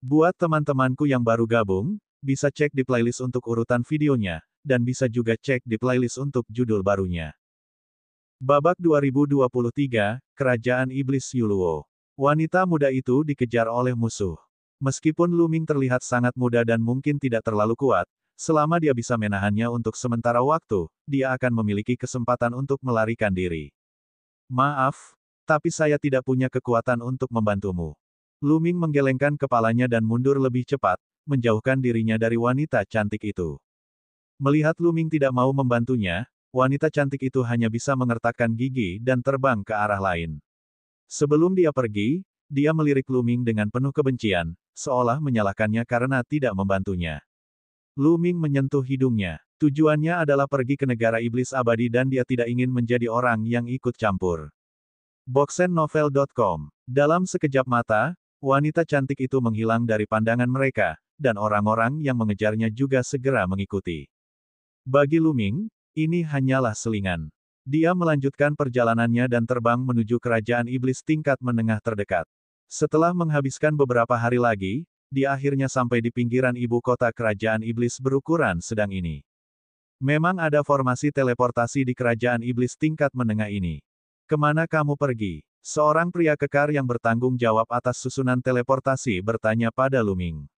Buat teman-temanku yang baru gabung, bisa cek di playlist untuk urutan videonya, dan bisa juga cek di playlist untuk judul barunya. Babak 2023, Kerajaan Iblis Yuluo. Wanita muda itu dikejar oleh musuh. Meskipun Lu Ming terlihat sangat muda dan mungkin tidak terlalu kuat, selama dia bisa menahannya untuk sementara waktu, dia akan memiliki kesempatan untuk melarikan diri. Maaf, tapi saya tidak punya kekuatan untuk membantumu. Lu Ming menggelengkan kepalanya dan mundur lebih cepat, menjauhkan dirinya dari wanita cantik itu. Melihat Lu Ming tidak mau membantunya, wanita cantik itu hanya bisa mengertakkan gigi dan terbang ke arah lain. Sebelum dia pergi, dia melirik Lu Ming dengan penuh kebencian, seolah menyalahkannya karena tidak membantunya. Lu Ming menyentuh hidungnya. Tujuannya adalah pergi ke negara iblis abadi dan dia tidak ingin menjadi orang yang ikut campur. Boxennovel.com. Dalam sekejap mata, wanita cantik itu menghilang dari pandangan mereka, dan orang-orang yang mengejarnya juga segera mengikuti. Bagi Lu Ming, ini hanyalah selingan. Dia melanjutkan perjalanannya dan terbang menuju kerajaan iblis tingkat menengah terdekat. Setelah menghabiskan beberapa hari lagi, dia akhirnya sampai di pinggiran ibu kota kerajaan iblis berukuran sedang ini. Memang ada formasi teleportasi di kerajaan iblis tingkat menengah ini. Kemana kamu pergi? Seorang pria kekar yang bertanggung jawab atas susunan teleportasi bertanya pada Lu Ming.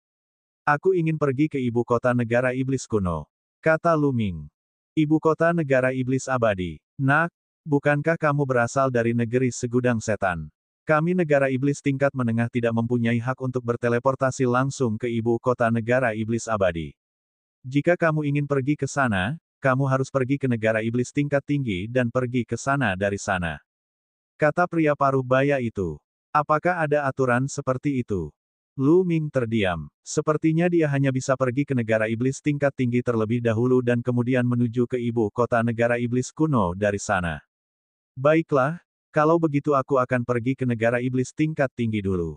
Aku ingin pergi ke ibu kota negara iblis kuno, kata Lu Ming. Ibu kota negara iblis abadi. Nak, bukankah kamu berasal dari negeri segudang setan? Kami negara iblis tingkat menengah tidak mempunyai hak untuk berteleportasi langsung ke ibu kota negara iblis abadi. Jika kamu ingin pergi ke sana, kamu harus pergi ke negara iblis tingkat tinggi dan pergi ke sana dari sana. Kata pria paruh baya itu. Apakah ada aturan seperti itu? Lu Ming terdiam. Sepertinya dia hanya bisa pergi ke negara iblis tingkat tinggi terlebih dahulu dan kemudian menuju ke ibu kota negara iblis kuno dari sana. Baiklah, kalau begitu aku akan pergi ke negara iblis tingkat tinggi dulu.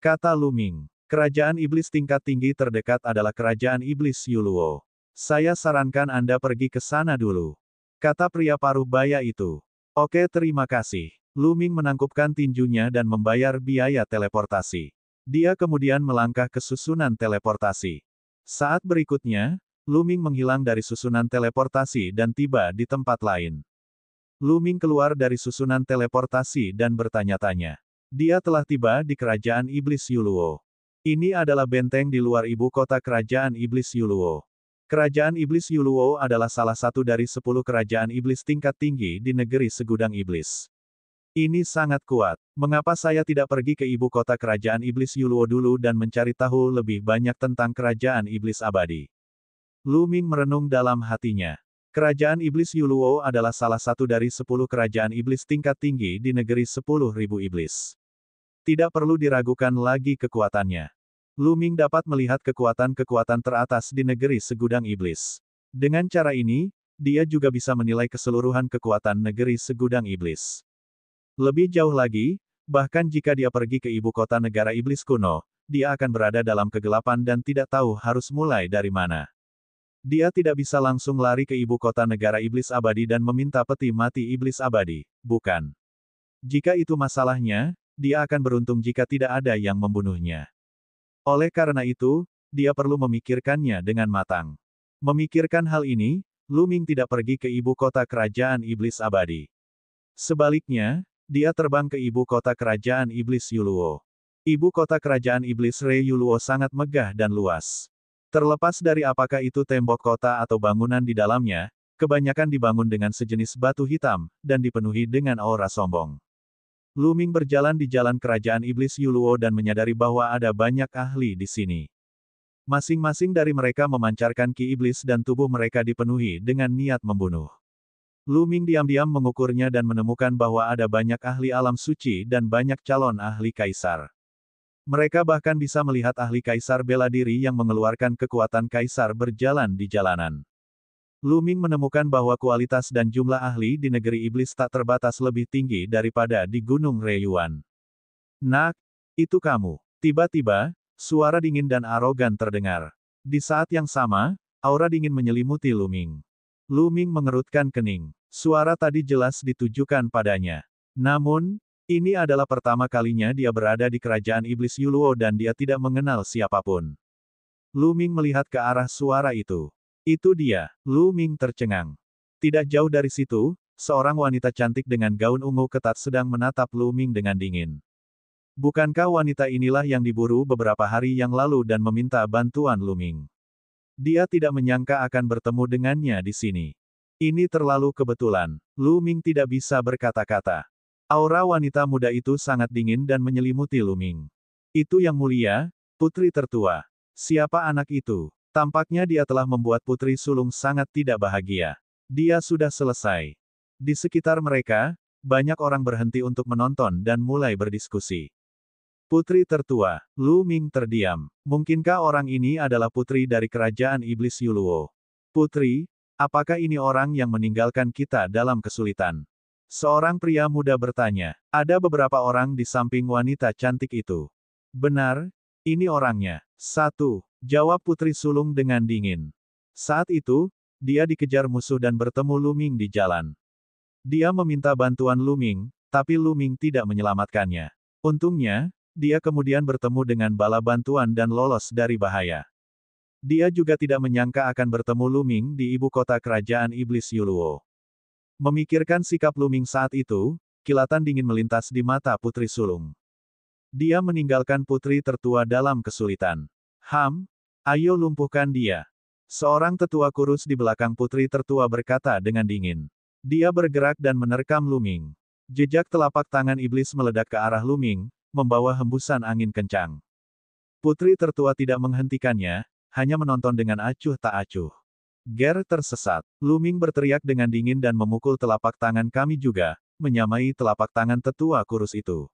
Kata Lu Ming. Kerajaan iblis tingkat tinggi terdekat adalah kerajaan iblis Yuluo. Saya sarankan Anda pergi ke sana dulu. Kata pria paruh baya itu. Oke, terima kasih. Lu Ming menangkupkan tinjunya dan membayar biaya teleportasi. Dia kemudian melangkah ke susunan teleportasi. Saat berikutnya, Lu Ming menghilang dari susunan teleportasi dan tiba di tempat lain. Lu Ming keluar dari susunan teleportasi dan bertanya-tanya. Dia telah tiba di kerajaan iblis Yuluo. Ini adalah benteng di luar ibu kota kerajaan iblis Yuluo. Kerajaan iblis Yuluo adalah salah satu dari 10 kerajaan iblis tingkat tinggi di negeri segudang iblis. Ini sangat kuat. Mengapa saya tidak pergi ke ibu kota kerajaan iblis Yuluo dulu dan mencari tahu lebih banyak tentang kerajaan iblis abadi? Lu Ming merenung dalam hatinya. Kerajaan iblis Yuluo adalah salah satu dari 10 kerajaan iblis tingkat tinggi di negeri 10.000 iblis. Tidak perlu diragukan lagi kekuatannya. Lu Ming dapat melihat kekuatan-kekuatan teratas di negeri segudang iblis. Dengan cara ini, dia juga bisa menilai keseluruhan kekuatan negeri segudang iblis. Lebih jauh lagi, bahkan jika dia pergi ke ibu kota negara iblis kuno, dia akan berada dalam kegelapan dan tidak tahu harus mulai dari mana. Dia tidak bisa langsung lari ke ibu kota negara iblis abadi dan meminta peti mati iblis abadi, bukan? Jika itu masalahnya, dia akan beruntung jika tidak ada yang membunuhnya. Oleh karena itu, dia perlu memikirkannya dengan matang. Memikirkan hal ini, Lu Ming tidak pergi ke ibu kota kerajaan iblis abadi. Sebaliknya, dia terbang ke ibu kota kerajaan iblis Yuluo. Ibu kota kerajaan iblis Re Yuluo sangat megah dan luas. Terlepas dari apakah itu tembok kota atau bangunan di dalamnya, kebanyakan dibangun dengan sejenis batu hitam, dan dipenuhi dengan aura sombong. Lu Ming berjalan di jalan kerajaan iblis Yuluo dan menyadari bahwa ada banyak ahli di sini. Masing-masing dari mereka memancarkan ki iblis dan tubuh mereka dipenuhi dengan niat membunuh. Lu Ming diam-diam mengukurnya dan menemukan bahwa ada banyak ahli alam suci dan banyak calon ahli kaisar. Mereka bahkan bisa melihat ahli kaisar bela diri yang mengeluarkan kekuatan kaisar berjalan di jalanan. Lu Ming menemukan bahwa kualitas dan jumlah ahli di negeri iblis tak terbatas lebih tinggi daripada di Gunung Reyuan. Nak, itu kamu. Tiba-tiba, suara dingin dan arogan terdengar. Di saat yang sama, aura dingin menyelimuti Lu Ming. Lu Ming mengerutkan kening. Suara tadi jelas ditujukan padanya. Namun, Ini adalah pertama kalinya dia berada di kerajaan iblis Yuluo dan dia tidak mengenal siapapun. Lu Ming melihat ke arah suara itu. Itu dia, Lu Ming tercengang. Tidak jauh dari situ, seorang wanita cantik dengan gaun ungu ketat sedang menatap Lu Ming dengan dingin. Bukankah wanita inilah yang diburu beberapa hari yang lalu dan meminta bantuan Lu Ming? Dia tidak menyangka akan bertemu dengannya di sini. Ini terlalu kebetulan. Lu Ming tidak bisa berkata-kata. Aura wanita muda itu sangat dingin dan menyelimuti Lu Ming. Itu yang mulia, putri tertua. Siapa anak itu? Tampaknya dia telah membuat putri sulung sangat tidak bahagia. Dia sudah selesai. Di sekitar mereka, banyak orang berhenti untuk menonton dan mulai berdiskusi. Putri tertua, Lu Ming terdiam. Mungkinkah orang ini adalah putri dari kerajaan iblis Yuluo? Putri, apakah ini orang yang meninggalkan kita dalam kesulitan? Seorang pria muda bertanya. Ada beberapa orang di samping wanita cantik itu. Benar, ini orangnya. Satu, jawab putri sulung dengan dingin. Saat itu, dia dikejar musuh dan bertemu Lu Ming di jalan. Dia meminta bantuan Lu Ming, tapi Lu Ming tidak menyelamatkannya. Untungnya, dia kemudian bertemu dengan bala bantuan dan lolos dari bahaya. Dia juga tidak menyangka akan bertemu Lu Ming di ibu kota kerajaan iblis Yuluo. Memikirkan sikap Lu Ming saat itu, kilatan dingin melintas di mata putri sulung. Dia meninggalkan putri tertua dalam kesulitan. Ayo lumpuhkan dia. Seorang tetua kurus di belakang putri tertua berkata dengan dingin. Dia bergerak dan menerkam Lu Ming. Jejak telapak tangan iblis meledak ke arah Lu Ming, membawa hembusan angin kencang. Putri tertua tidak menghentikannya, hanya menonton dengan acuh tak acuh. Ger tersesat. Lu Ming berteriak dengan dingin dan memukul telapak tangan kami juga, menyamai telapak tangan tetua kurus itu.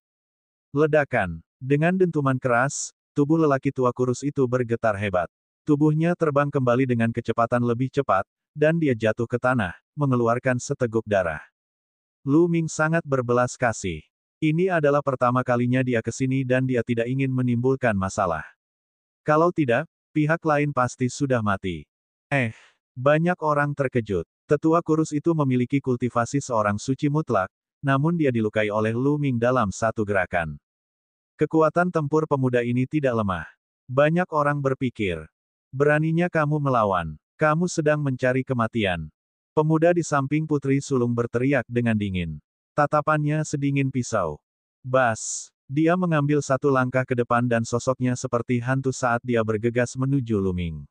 Ledakan. Dengan dentuman keras, tubuh lelaki tua kurus itu bergetar hebat. Tubuhnya terbang kembali dengan kecepatan lebih cepat, dan dia jatuh ke tanah, mengeluarkan seteguk darah. Lu Ming sangat berbelas kasih. Ini adalah pertama kalinya dia ke sini dan dia tidak ingin menimbulkan masalah. Kalau tidak, pihak lain pasti sudah mati. Banyak orang terkejut. Tetua kurus itu memiliki kultivasi seorang suci mutlak, namun dia dilukai oleh Lu Ming dalam satu gerakan. Kekuatan tempur pemuda ini tidak lemah. Banyak orang berpikir, beraninya kamu melawan. Kamu sedang mencari kematian. Pemuda di samping putri sulung berteriak dengan dingin. Tatapannya sedingin pisau. Bas. Dia mengambil satu langkah ke depan dan sosoknya seperti hantu saat dia bergegas menuju Lu Ming.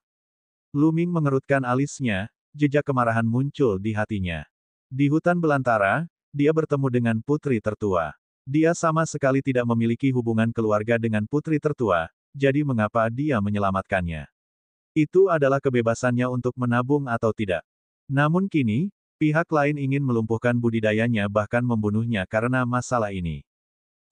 Lu Ming mengerutkan alisnya, jejak kemarahan muncul di hatinya. Di hutan belantara, dia bertemu dengan putri tertua. Dia sama sekali tidak memiliki hubungan keluarga dengan putri tertua, jadi mengapa dia menyelamatkannya? Itu adalah kebebasannya untuk menabung atau tidak. Namun kini, pihak lain ingin melumpuhkan budidayanya bahkan membunuhnya karena masalah ini.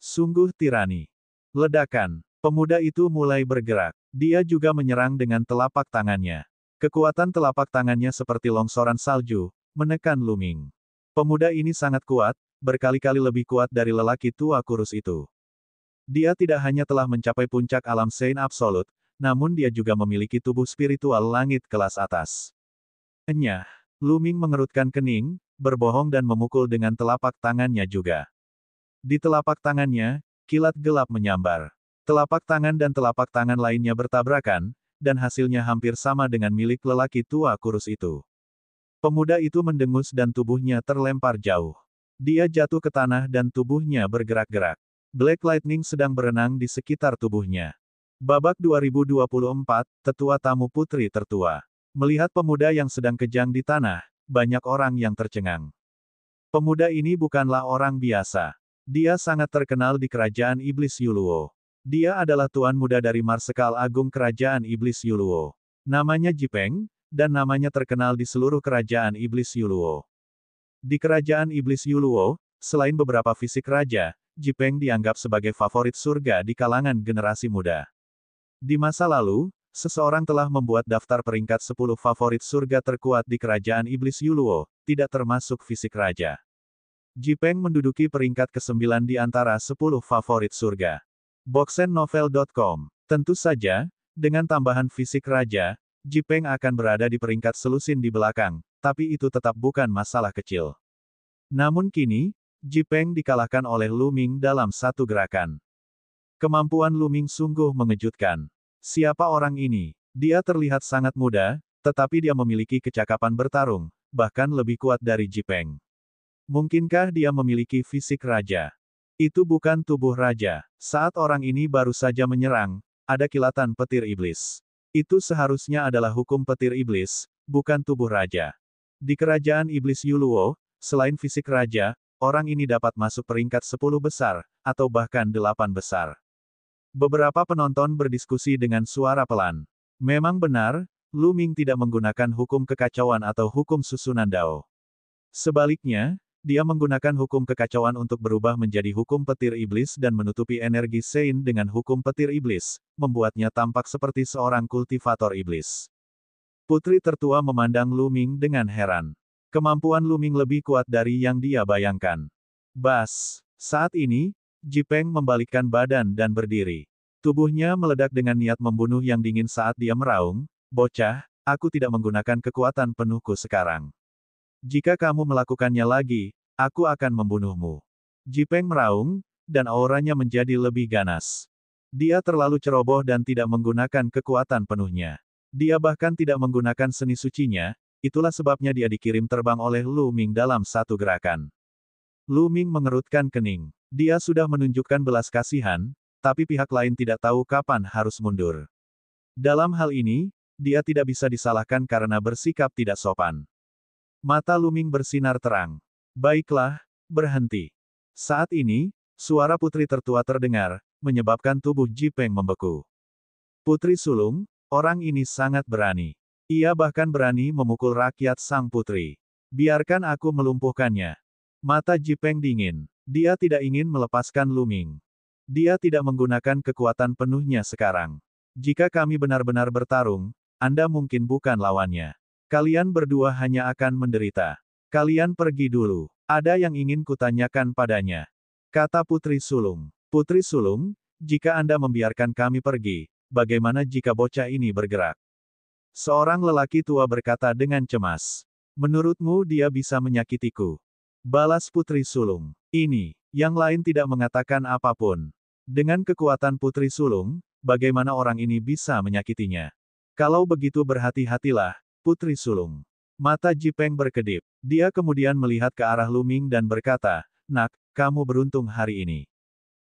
Sungguh tirani. Ledakan. Pemuda itu mulai bergerak. Dia juga menyerang dengan telapak tangannya. Kekuatan telapak tangannya seperti longsoran salju, menekan Lu Ming. Pemuda ini sangat kuat, berkali-kali lebih kuat dari lelaki tua kurus itu. Dia tidak hanya telah mencapai puncak alam Sein absolut, namun dia juga memiliki tubuh spiritual langit kelas atas. Enyah. Lu Ming mengerutkan kening, berbohong dan memukul dengan telapak tangannya juga. Di telapak tangannya, kilat gelap menyambar. Telapak tangan dan telapak tangan lainnya bertabrakan, dan hasilnya hampir sama dengan milik lelaki tua kurus itu. Pemuda itu mendengus dan tubuhnya terlempar jauh. Dia jatuh ke tanah dan tubuhnya bergerak-gerak. Black Lightning sedang berenang di sekitar tubuhnya. Babak 2024, Tetua Tamu Putri Tertua. Melihat pemuda yang sedang kejang di tanah, banyak orang yang tercengang. Pemuda ini bukanlah orang biasa. Dia sangat terkenal di kerajaan iblis Yuluo. Dia adalah tuan muda dari Marsekal Agung Kerajaan Iblis Yuluo. Namanya Jipeng, dan namanya terkenal di seluruh kerajaan Iblis Yuluo. Di kerajaan Iblis Yuluo, selain beberapa fisik raja, Jipeng dianggap sebagai favorit surga di kalangan generasi muda. Di masa lalu, seseorang telah membuat daftar peringkat 10 favorit surga terkuat di kerajaan Iblis Yuluo, tidak termasuk fisik raja. Jipeng menduduki peringkat ke-9 di antara 10 favorit surga. Boxennovel.com. Tentu saja, dengan tambahan fisik raja, Jipeng akan berada di peringkat selusin di belakang, tapi itu tetap bukan masalah kecil. Namun kini, Ji Peng dikalahkan oleh Lu Ming dalam satu gerakan. Kemampuan Lu Ming sungguh mengejutkan. Siapa orang ini? Dia terlihat sangat muda, tetapi dia memiliki kecakapan bertarung, bahkan lebih kuat dari Ji Peng. Mungkinkah dia memiliki fisik raja? Itu bukan tubuh raja. Saat orang ini baru saja menyerang, ada kilatan petir iblis. Itu seharusnya adalah hukum petir iblis, bukan tubuh raja. Di kerajaan iblis Yuluo, selain fisik raja, orang ini dapat masuk peringkat 10 besar, atau bahkan 8 besar. Beberapa penonton berdiskusi dengan suara pelan. Memang benar, Lu Ming tidak menggunakan hukum kekacauan atau hukum susunan Dao. Sebaliknya, dia menggunakan hukum kekacauan untuk berubah menjadi hukum petir iblis dan menutupi energi Sein dengan hukum petir iblis, membuatnya tampak seperti seorang kultivator iblis. Putri tertua memandang Lu Ming dengan heran. Kemampuan Lu Ming lebih kuat dari yang dia bayangkan. Bas! Saat ini, Ji Peng membalikkan badan dan berdiri. Tubuhnya meledak dengan niat membunuh yang dingin saat dia meraung, "Bocah, aku tidak menggunakan kekuatan penuhku sekarang. Jika kamu melakukannya lagi, aku akan membunuhmu." Ji Peng meraung, dan auranya menjadi lebih ganas. Dia terlalu ceroboh dan tidak menggunakan kekuatan penuhnya. Dia bahkan tidak menggunakan seni sucinya, itulah sebabnya dia dikirim terbang oleh Lu Ming dalam satu gerakan. Lu Ming mengerutkan kening. Dia sudah menunjukkan belas kasihan, tapi pihak lain tidak tahu kapan harus mundur. Dalam hal ini, dia tidak bisa disalahkan karena bersikap tidak sopan. Mata Lu Ming bersinar terang. "Baiklah, berhenti." Saat ini, suara putri tertua terdengar, menyebabkan tubuh Ji Peng membeku. Putri sulung, orang ini sangat berani. Ia bahkan berani memukul rakyat sang putri. Biarkan aku melumpuhkannya. Mata Ji Peng dingin. Dia tidak ingin melepaskan Lu Ming. Dia tidak menggunakan kekuatan penuhnya sekarang. Jika kami benar-benar bertarung, Anda mungkin bukan lawannya. Kalian berdua hanya akan menderita. Kalian pergi dulu. Ada yang ingin kutanyakan padanya. Kata Putri Sulung. Putri Sulung, jika Anda membiarkan kami pergi, bagaimana jika bocah ini bergerak? Seorang lelaki tua berkata dengan cemas. Menurutmu dia bisa menyakitiku? Balas Putri Sulung. Ini, yang lain tidak mengatakan apapun. Dengan kekuatan Putri Sulung, bagaimana orang ini bisa menyakitinya? Kalau begitu berhati-hatilah, Putri Sulung. Mata Ji Peng berkedip. Dia kemudian melihat ke arah Lu Ming dan berkata, "Nak, kamu beruntung hari ini.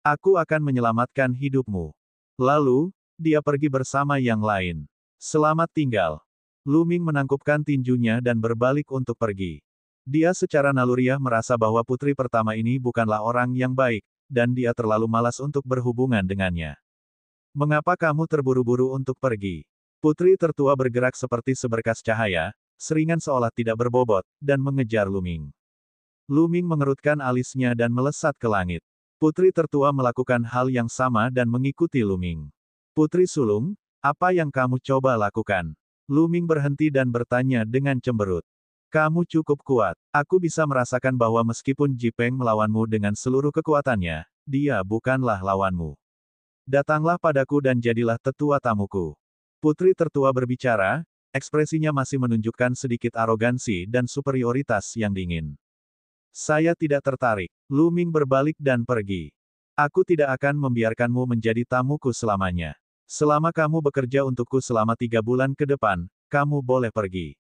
Aku akan menyelamatkan hidupmu." Lalu, dia pergi bersama yang lain. Selamat tinggal. Lu Ming menangkupkan tinjunya dan berbalik untuk pergi. Dia secara naluriah merasa bahwa putri pertama ini bukanlah orang yang baik, dan dia terlalu malas untuk berhubungan dengannya. "Mengapa kamu terburu-buru untuk pergi?" Putri tertua bergerak seperti seberkas cahaya, seringan seolah tidak berbobot, dan mengejar Lu Ming. Lu Ming mengerutkan alisnya dan melesat ke langit. Putri tertua melakukan hal yang sama dan mengikuti Lu Ming. "Putri sulung, apa yang kamu coba lakukan?" Lu Ming berhenti dan bertanya dengan cemberut. "Kamu cukup kuat. Aku bisa merasakan bahwa meskipun Ji Peng melawanmu dengan seluruh kekuatannya, dia bukanlah lawanmu. Datanglah padaku dan jadilah tetua tamuku." Putri tertua berbicara, ekspresinya masih menunjukkan sedikit arogansi dan superioritas yang dingin. "Saya tidak tertarik." Lu Ming berbalik dan pergi. "Aku tidak akan membiarkanmu menjadi tamuku selamanya. Selama kamu bekerja untukku selama 3 bulan ke depan, kamu boleh pergi."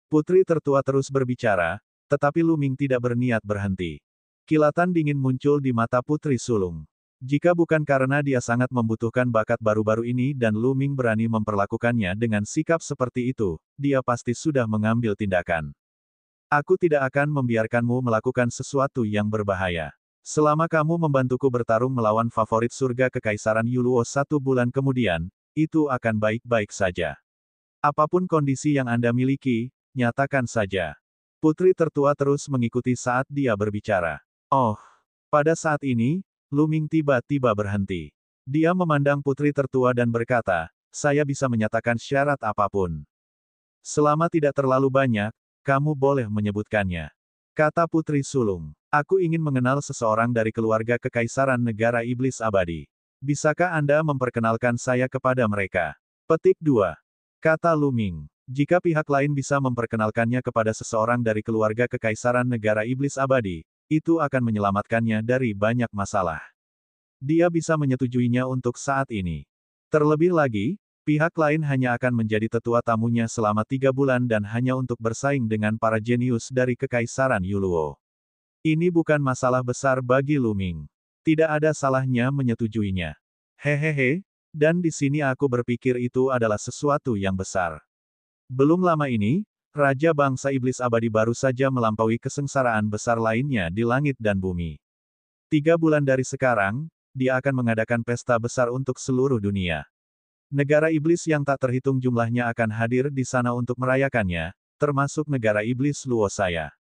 Putri tertua terus berbicara, tetapi Lu Ming tidak berniat berhenti. Kilatan dingin muncul di mata putri sulung. Jika bukan karena dia sangat membutuhkan bakat baru-baru ini dan Lu Ming berani memperlakukannya dengan sikap seperti itu, dia pasti sudah mengambil tindakan. "Aku tidak akan membiarkanmu melakukan sesuatu yang berbahaya. Selama kamu membantuku bertarung melawan favorit surga Kekaisaran Yuluo 1 bulan kemudian, itu akan baik-baik saja. Apapun kondisi yang Anda miliki, nyatakan saja." Putri tertua terus mengikuti saat dia berbicara. Oh, pada saat ini, Lu Ming tiba-tiba berhenti. Dia memandang putri tertua dan berkata, "Saya bisa menyatakan syarat apapun. Selama tidak terlalu banyak, kamu boleh menyebutkannya." Kata putri sulung. "Aku ingin mengenal seseorang dari keluarga Kekaisaran Negara Iblis Abadi. Bisakah Anda memperkenalkan saya kepada mereka?" Petik 2. Kata Lu Ming. Jika pihak lain bisa memperkenalkannya kepada seseorang dari keluarga Kekaisaran Negara Iblis Abadi, itu akan menyelamatkannya dari banyak masalah. Dia bisa menyetujuinya untuk saat ini. Terlebih lagi, pihak lain hanya akan menjadi tetua tamunya selama 3 bulan dan hanya untuk bersaing dengan para jenius dari Kekaisaran Yuluo. Ini bukan masalah besar bagi Lu Ming. Tidak ada salahnya menyetujuinya. Hehehe, dan di sini aku berpikir itu adalah sesuatu yang besar. Belum lama ini, Raja Bangsa Iblis Abadi baru saja melampaui kesengsaraan besar lainnya di langit dan bumi. 3 bulan dari sekarang, dia akan mengadakan pesta besar untuk seluruh dunia. Negara iblis yang tak terhitung jumlahnya akan hadir di sana untuk merayakannya, termasuk negara iblis Luo saya.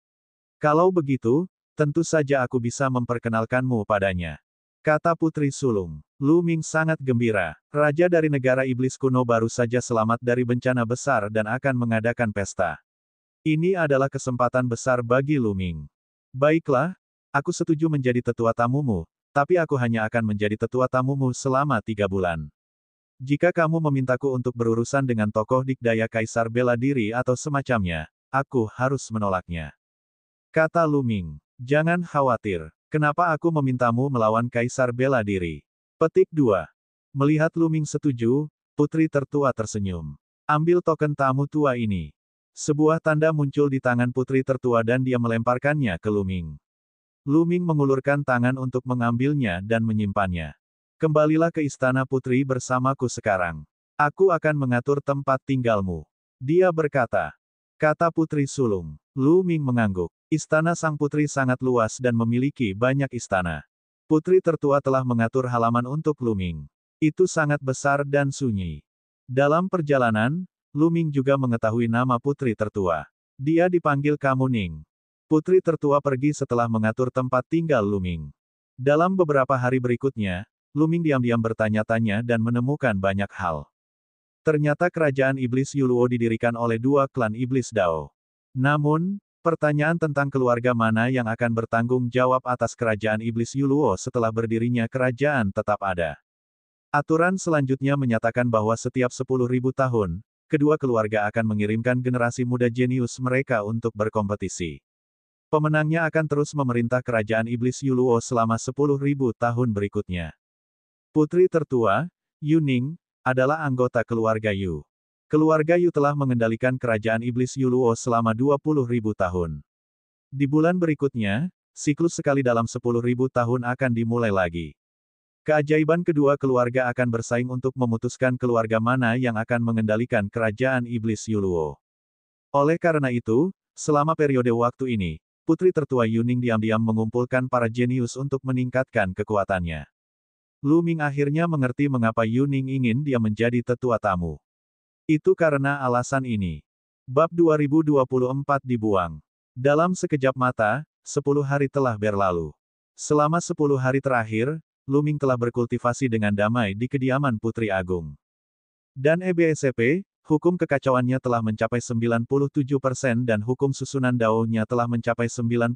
Kalau begitu, tentu saja aku bisa memperkenalkanmu padanya. Kata Putri Sulung. Lu Ming sangat gembira. Raja dari negara iblis kuno baru saja selamat dari bencana besar dan akan mengadakan pesta. Ini adalah kesempatan besar bagi Lu Ming. Baiklah, aku setuju menjadi tetua tamumu, tapi aku hanya akan menjadi tetua tamumu selama 3 bulan. Jika kamu memintaku untuk berurusan dengan tokoh dikdaya Kaisar bela diri atau semacamnya, aku harus menolaknya. Kata Lu Ming. Jangan khawatir. Kenapa aku memintamu melawan Kaisar bela diri? Petik 2. Melihat Lu Ming setuju, putri tertua tersenyum. Ambil token tamu tua ini. Sebuah tanda muncul di tangan putri tertua dan dia melemparkannya ke Lu Ming. Lu Ming mengulurkan tangan untuk mengambilnya dan menyimpannya. Kembalilah ke istana putri bersamaku sekarang. Aku akan mengatur tempat tinggalmu. Dia berkata. Kata Putri Sulung. Lu Ming mengangguk. Istana sang putri sangat luas dan memiliki banyak istana. Putri tertua telah mengatur halaman untuk Lu Ming. Itu sangat besar dan sunyi. Dalam perjalanan, Lu Ming juga mengetahui nama putri tertua. Dia dipanggil Kamu Ning. Putri tertua pergi setelah mengatur tempat tinggal Lu Ming. Dalam beberapa hari berikutnya, Lu Ming diam-diam bertanya-tanya dan menemukan banyak hal. Ternyata kerajaan iblis Yuluo didirikan oleh 2 klan iblis Dao. Namun, pertanyaan tentang keluarga mana yang akan bertanggung jawab atas kerajaan iblis Yuluo setelah berdirinya kerajaan tetap ada. Aturan selanjutnya menyatakan bahwa setiap 10.000 tahun, kedua keluarga akan mengirimkan generasi muda jenius mereka untuk berkompetisi. Pemenangnya akan terus memerintah kerajaan iblis Yuluo selama 10.000 tahun berikutnya. Putri tertua, Yu Ning, adalah anggota keluarga Yu. Keluarga Yu telah mengendalikan kerajaan iblis Yuluo selama 20.000 tahun. Di bulan berikutnya, siklus sekali dalam 10.000 tahun akan dimulai lagi. Keajaiban kedua keluarga akan bersaing untuk memutuskan keluarga mana yang akan mengendalikan kerajaan iblis Yuluo. Oleh karena itu, selama periode waktu ini, putri tertua Yu Ning diam-diam mengumpulkan para jenius untuk meningkatkan kekuatannya. Lu Ming akhirnya mengerti mengapa Yu Ning ingin dia menjadi tetua tamu. Itu karena alasan ini. Bab 2024 dibuang. Dalam sekejap mata, 10 hari telah berlalu. Selama 10 hari terakhir, Lu Ming telah berkultivasi dengan damai di kediaman Putri Agung. Dan EBSCP, hukum kekacauannya telah mencapai 97% dan hukum susunan Dao-nya telah mencapai 99%.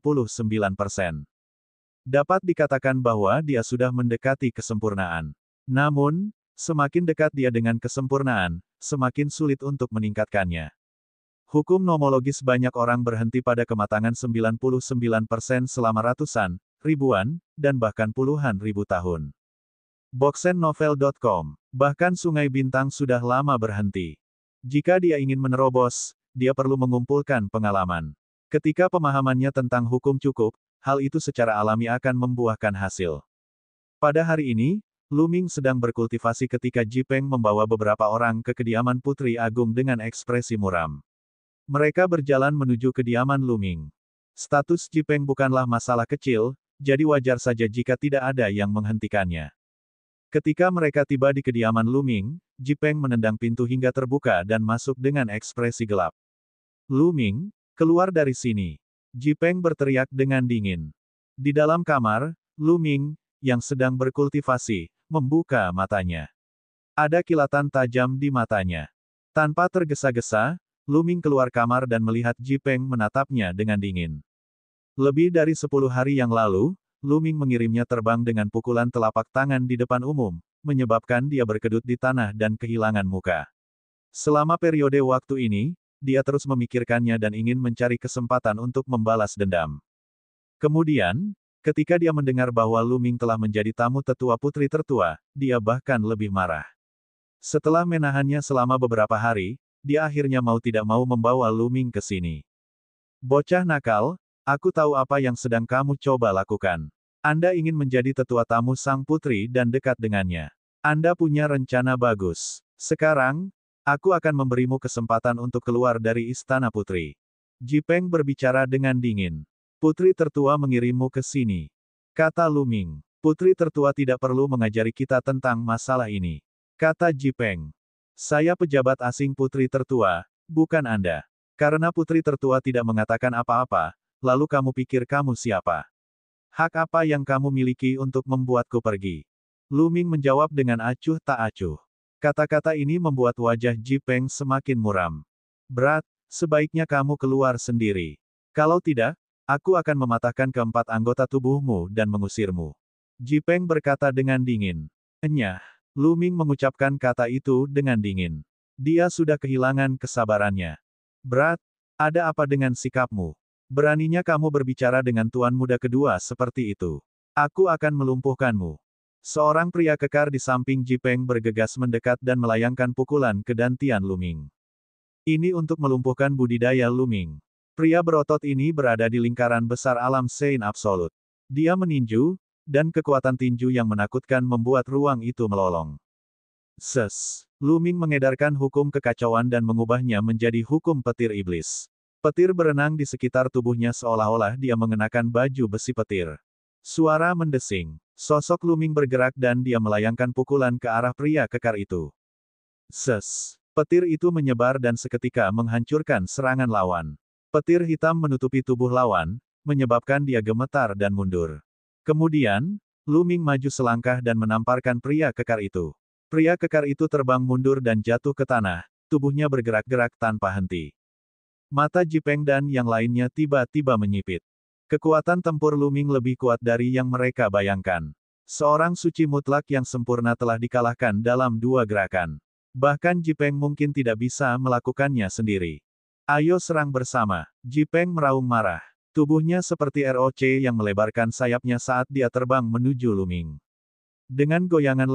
Dapat dikatakan bahwa dia sudah mendekati kesempurnaan. Namun, semakin dekat dia dengan kesempurnaan, semakin sulit untuk meningkatkannya. Hukum nomologis banyak orang berhenti pada kematangan 99% selama ratusan, ribuan, dan bahkan puluhan ribu tahun. Boxennovel.com. Bahkan Sungai Bintang sudah lama berhenti. Jika dia ingin menerobos, dia perlu mengumpulkan pengalaman. Ketika pemahamannya tentang hukum cukup, hal itu secara alami akan membuahkan hasil. Pada hari ini, Lu Ming sedang berkultivasi ketika Ji Peng membawa beberapa orang ke kediaman Putri Agung dengan ekspresi muram. Mereka berjalan menuju kediaman Lu Ming. Status Ji Peng bukanlah masalah kecil, jadi wajar saja jika tidak ada yang menghentikannya. Ketika mereka tiba di kediaman Lu Ming, Ji Peng menendang pintu hingga terbuka dan masuk dengan ekspresi gelap. Lu Ming, keluar dari sini. Ji Peng berteriak dengan dingin. Di dalam kamar, Lu Ming, yang sedang berkultivasi, membuka matanya. Ada kilatan tajam di matanya. Tanpa tergesa-gesa, Lu Ming keluar kamar dan melihat Ji Peng menatapnya dengan dingin. Lebih dari 10 hari yang lalu, Lu Ming mengirimnya terbang dengan pukulan telapak tangan di depan umum, menyebabkan dia berkedut di tanah dan kehilangan muka. Selama periode waktu ini, dia terus memikirkannya dan ingin mencari kesempatan untuk membalas dendam. Kemudian, ketika dia mendengar bahwa Lu Ming telah menjadi tamu tetua putri tertua, dia bahkan lebih marah. Setelah menahannya selama beberapa hari, dia akhirnya mau tidak mau membawa Lu Ming ke sini. Bocah nakal, aku tahu apa yang sedang kamu coba lakukan. Anda ingin menjadi tetua tamu sang putri dan dekat dengannya. Anda punya rencana bagus. Sekarang, aku akan memberimu kesempatan untuk keluar dari istana putri. Ji Peng berbicara dengan dingin. Putri tertua mengirimmu ke sini. Kata Lu Ming. Putri tertua tidak perlu mengajari kita tentang masalah ini. Kata Ji Peng. Saya pejabat asing putri tertua, bukan Anda. Karena putri tertua tidak mengatakan apa-apa, lalu kamu pikir kamu siapa? Hak apa yang kamu miliki untuk membuatku pergi? Lu Ming menjawab dengan acuh tak acuh. Kata-kata ini membuat wajah Ji Peng semakin muram. Berat, sebaiknya kamu keluar sendiri. Kalau tidak, aku akan mematahkan keempat anggota tubuhmu dan mengusirmu. Ji Peng berkata dengan dingin. Enyah. Lu Ming mengucapkan kata itu dengan dingin. Dia sudah kehilangan kesabarannya. Berat, ada apa dengan sikapmu? Beraninya kamu berbicara dengan tuan muda kedua seperti itu. Aku akan melumpuhkanmu. Seorang pria kekar di samping Ji Peng bergegas mendekat dan melayangkan pukulan ke dantian Lu Ming. Ini untuk melumpuhkan budidaya Lu Ming. Pria berotot ini berada di lingkaran besar alam Sein Absolut. Dia meninju, dan kekuatan tinju yang menakutkan membuat ruang itu melolong. Lu Ming mengedarkan hukum kekacauan dan mengubahnya menjadi hukum petir iblis. Petir berenang di sekitar tubuhnya seolah-olah dia mengenakan baju besi petir. Suara mendesing. Sosok Lu Ming bergerak dan dia melayangkan pukulan ke arah pria kekar itu. Petir itu menyebar dan seketika menghancurkan serangan lawan. Petir hitam menutupi tubuh lawan, menyebabkan dia gemetar dan mundur. Kemudian, Lu Ming maju selangkah dan menamparkan pria kekar itu. Pria kekar itu terbang mundur dan jatuh ke tanah, tubuhnya bergerak-gerak tanpa henti. Mata Ji Peng dan yang lainnya tiba-tiba menyipit. Kekuatan tempur Lu Ming lebih kuat dari yang mereka bayangkan. Seorang suci mutlak yang sempurna telah dikalahkan dalam 2 gerakan. Bahkan Ji Peng mungkin tidak bisa melakukannya sendiri. Ayo serang bersama. Ji Peng meraung marah. Tubuhnya seperti ROC yang melebarkan sayapnya saat dia terbang menuju Lu Ming. Dengan goyangan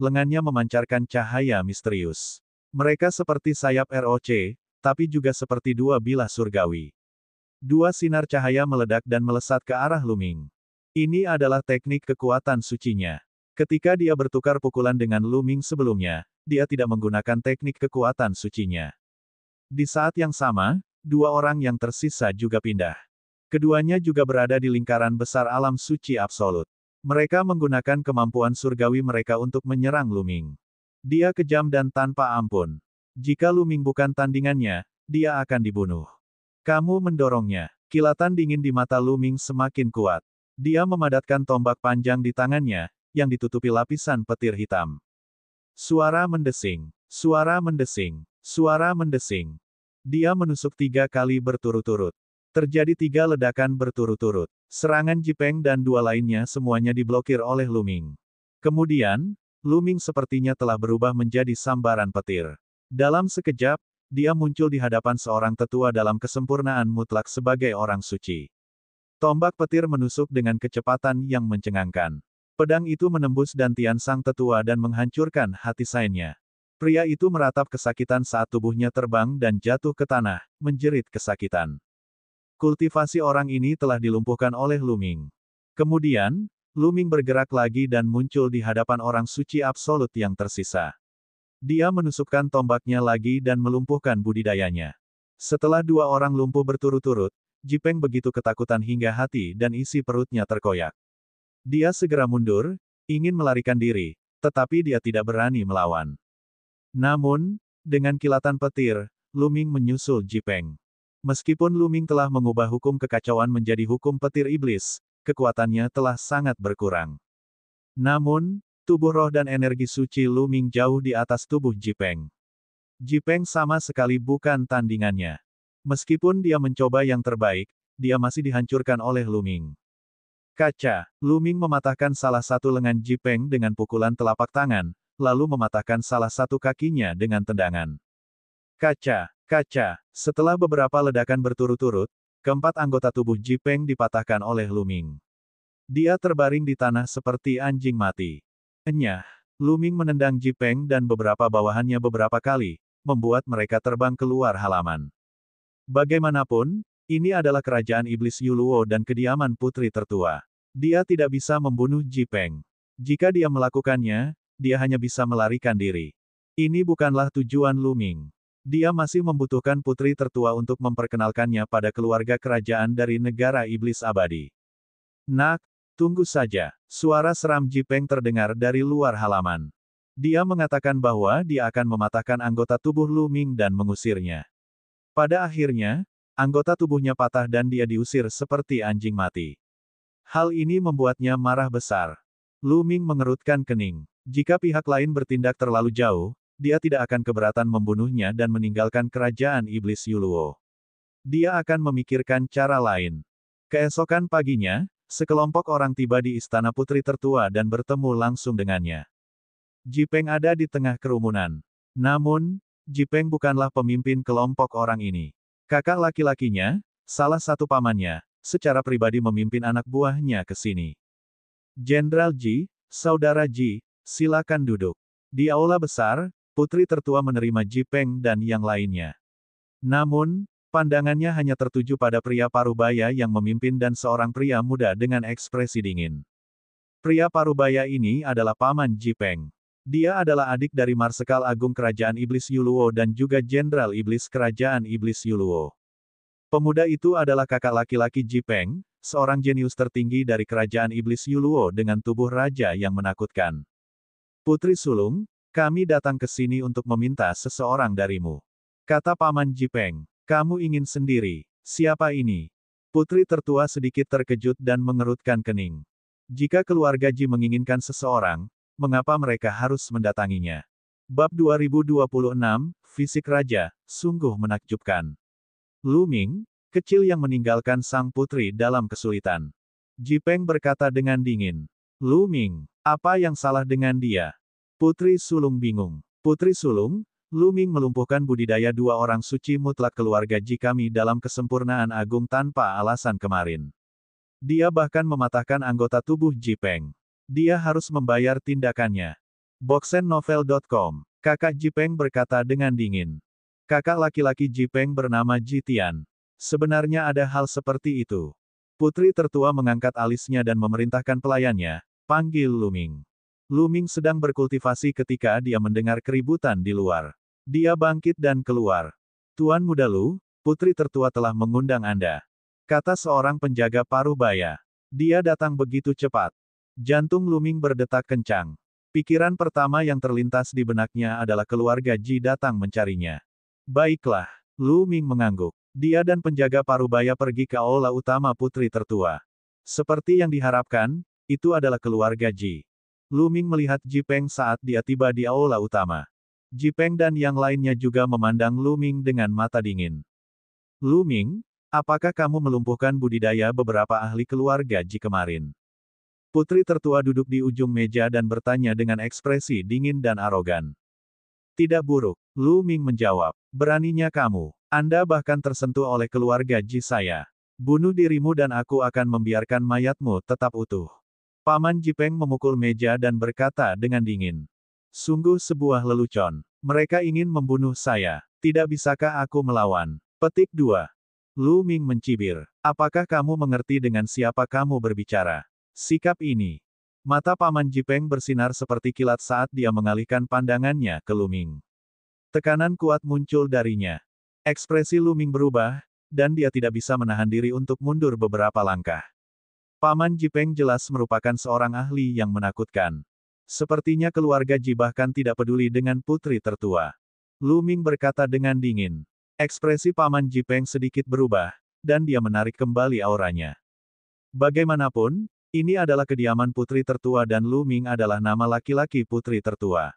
lengannya memancarkan cahaya misterius. Mereka seperti sayap ROC, tapi juga seperti 2 bilah surgawi. 2 sinar cahaya meledak dan melesat ke arah Lu Ming. Ini adalah teknik kekuatan sucinya. Ketika dia bertukar pukulan dengan Lu Ming sebelumnya, dia tidak menggunakan teknik kekuatan sucinya. Di saat yang sama, 2 orang yang tersisa juga pindah. Keduanya juga berada di lingkaran besar alam suci absolut. Mereka menggunakan kemampuan surgawi mereka untuk menyerang Lu Ming. Dia kejam dan tanpa ampun. Jika Lu Ming bukan tandingannya, dia akan dibunuh. Kamu mendorongnya. Kilatan dingin di mata Lu Ming semakin kuat. Dia memadatkan tombak panjang di tangannya, yang ditutupi lapisan petir hitam. Suara mendesing. Suara mendesing. Suara mendesing. Dia menusuk 3 kali berturut-turut. Terjadi 3 ledakan berturut-turut. Serangan Ji Peng dan 2 lainnya semuanya diblokir oleh Lu Ming. Kemudian, Lu Ming sepertinya telah berubah menjadi sambaran petir. Dalam sekejap, dia muncul di hadapan seorang tetua dalam kesempurnaan mutlak sebagai orang suci. Tombak petir menusuk dengan kecepatan yang mencengangkan. Pedang itu menembus dantian sang tetua dan menghancurkan hati Sainnya. Pria itu meratap kesakitan saat tubuhnya terbang dan jatuh ke tanah, menjerit kesakitan. Kultivasi orang ini telah dilumpuhkan oleh Lu Ming. Kemudian, Lu Ming bergerak lagi dan muncul di hadapan orang suci absolut yang tersisa. Dia menusukkan tombaknya lagi dan melumpuhkan budidayanya. Setelah 2 orang lumpuh berturut-turut, Ji Peng begitu ketakutan hingga hati dan isi perutnya terkoyak. Dia segera mundur, ingin melarikan diri, tetapi dia tidak berani melawan. Namun, dengan kilatan petir, Lu Ming menyusul Ji Peng. Meskipun Lu Ming telah mengubah hukum kekacauan menjadi hukum petir iblis, kekuatannya telah sangat berkurang. Namun, tubuh roh dan energi suci Lu Ming jauh di atas tubuh Ji Peng. Ji Peng sama sekali bukan tandingannya. Meskipun dia mencoba yang terbaik, dia masih dihancurkan oleh Lu Ming. Kaca, Lu Ming mematahkan salah satu lengan Ji Peng dengan pukulan telapak tangan, lalu mematahkan salah satu kakinya dengan tendangan. Kaca, kaca. Setelah beberapa ledakan berturut-turut, keempat anggota tubuh Ji Peng dipatahkan oleh Lu Ming. Dia terbaring di tanah seperti anjing mati. Enyah, Lu Ming menendang Ji Peng dan beberapa bawahannya beberapa kali, membuat mereka terbang keluar halaman. Bagaimanapun, ini adalah kerajaan iblis Yuluo dan kediaman putri tertua. Dia tidak bisa membunuh Ji Peng. Jika dia melakukannya, dia hanya bisa melarikan diri. Ini bukanlah tujuan Lu Ming. Dia masih membutuhkan putri tertua untuk memperkenalkannya pada keluarga kerajaan dari negara iblis abadi. Nak, tunggu saja. Suara seram Ji Peng terdengar dari luar halaman. Dia mengatakan bahwa dia akan mematahkan anggota tubuh Lu Ming dan mengusirnya. Pada akhirnya, anggota tubuhnya patah dan dia diusir seperti anjing mati. Hal ini membuatnya marah besar. Lu Ming mengerutkan kening. Jika pihak lain bertindak terlalu jauh, dia tidak akan keberatan membunuhnya dan meninggalkan kerajaan iblis Yuluo. Dia akan memikirkan cara lain. Keesokan paginya, sekelompok orang tiba di istana putri tertua dan bertemu langsung dengannya. Ji Peng ada di tengah kerumunan. Namun, Ji Peng bukanlah pemimpin kelompok orang ini. Kakak laki-lakinya, salah satu pamannya, secara pribadi memimpin anak buahnya ke sini. Jenderal Ji, Saudara Ji, silakan duduk. Di aula besar, putri tertua menerima Ji Peng dan yang lainnya. Namun, pandangannya hanya tertuju pada pria parubaya yang memimpin dan seorang pria muda dengan ekspresi dingin. Pria parubaya ini adalah paman Ji Peng. Dia adalah adik dari Marsekal Agung Kerajaan Iblis Yuluo dan juga Jenderal Iblis Kerajaan Iblis Yuluo. Pemuda itu adalah kakak laki-laki Ji Peng, seorang jenius tertinggi dari Kerajaan Iblis Yuluo dengan tubuh raja yang menakutkan. Putri sulung, kami datang ke sini untuk meminta seseorang darimu. Kata paman Ji Peng, kamu ingin sendiri. Siapa ini? Putri tertua sedikit terkejut dan mengerutkan kening. Jika keluarga Ji menginginkan seseorang, mengapa mereka harus mendatanginya? Bab 2026, Fisik Raja, sungguh menakjubkan. Lu Ming, kecil yang meninggalkan sang putri dalam kesulitan. Ji Peng berkata dengan dingin. Lu Ming, apa yang salah dengan dia? Putri sulung bingung. Putri sulung, Lu Ming melumpuhkan budidaya dua orang suci mutlak keluarga Ji kami dalam kesempurnaan agung tanpa alasan kemarin. Dia bahkan mematahkan anggota tubuh Ji Peng. Dia harus membayar tindakannya. Boxennovel.com. Kakak Ji Peng berkata dengan dingin. Kakak laki-laki Ji Peng bernama Ji Tian. Sebenarnya ada hal seperti itu. Putri tertua mengangkat alisnya dan memerintahkan pelayannya, panggil Lu Ming. Lu Ming sedang berkultivasi ketika dia mendengar keributan di luar. Dia bangkit dan keluar. Tuan Muda Lu, putri tertua telah mengundang Anda. Kata seorang penjaga parubaya. Dia datang begitu cepat. Jantung Lu Ming berdetak kencang. Pikiran pertama yang terlintas di benaknya adalah keluarga Ji datang mencarinya. Baiklah, Lu Ming mengangguk. Dia dan penjaga parubaya pergi ke aula utama putri tertua. Seperti yang diharapkan, itu adalah keluarga Ji. Lu Ming melihat Ji Peng saat dia tiba di aula utama. Ji Peng dan yang lainnya juga memandang Lu Ming dengan mata dingin. Lu Ming, apakah kamu melumpuhkan budidaya beberapa ahli keluarga Ji kemarin? Putri tertua duduk di ujung meja dan bertanya dengan ekspresi dingin dan arogan. Tidak buruk, Lu Ming menjawab. Beraninya kamu. Anda bahkan tersentuh oleh keluarga Ji saya. Bunuh dirimu dan aku akan membiarkan mayatmu tetap utuh. Paman Ji Peng memukul meja dan berkata dengan dingin. Sungguh sebuah lelucon. Mereka ingin membunuh saya. Tidak bisakah aku melawan? Petik 2. Lu Ming mencibir. Apakah kamu mengerti dengan siapa kamu berbicara? Sikap ini. Mata Paman Ji Peng bersinar seperti kilat saat dia mengalihkan pandangannya ke Lu Ming. Tekanan kuat muncul darinya. Ekspresi Lu Ming berubah, dan dia tidak bisa menahan diri untuk mundur beberapa langkah. Paman Ji Peng jelas merupakan seorang ahli yang menakutkan. Sepertinya keluarga Ji bahkan tidak peduli dengan putri tertua. Lu Ming berkata dengan dingin. Ekspresi Paman Ji Peng sedikit berubah, dan dia menarik kembali auranya. Bagaimanapun, ini adalah kediaman putri tertua dan Lu Ming adalah nama laki-laki putri tertua.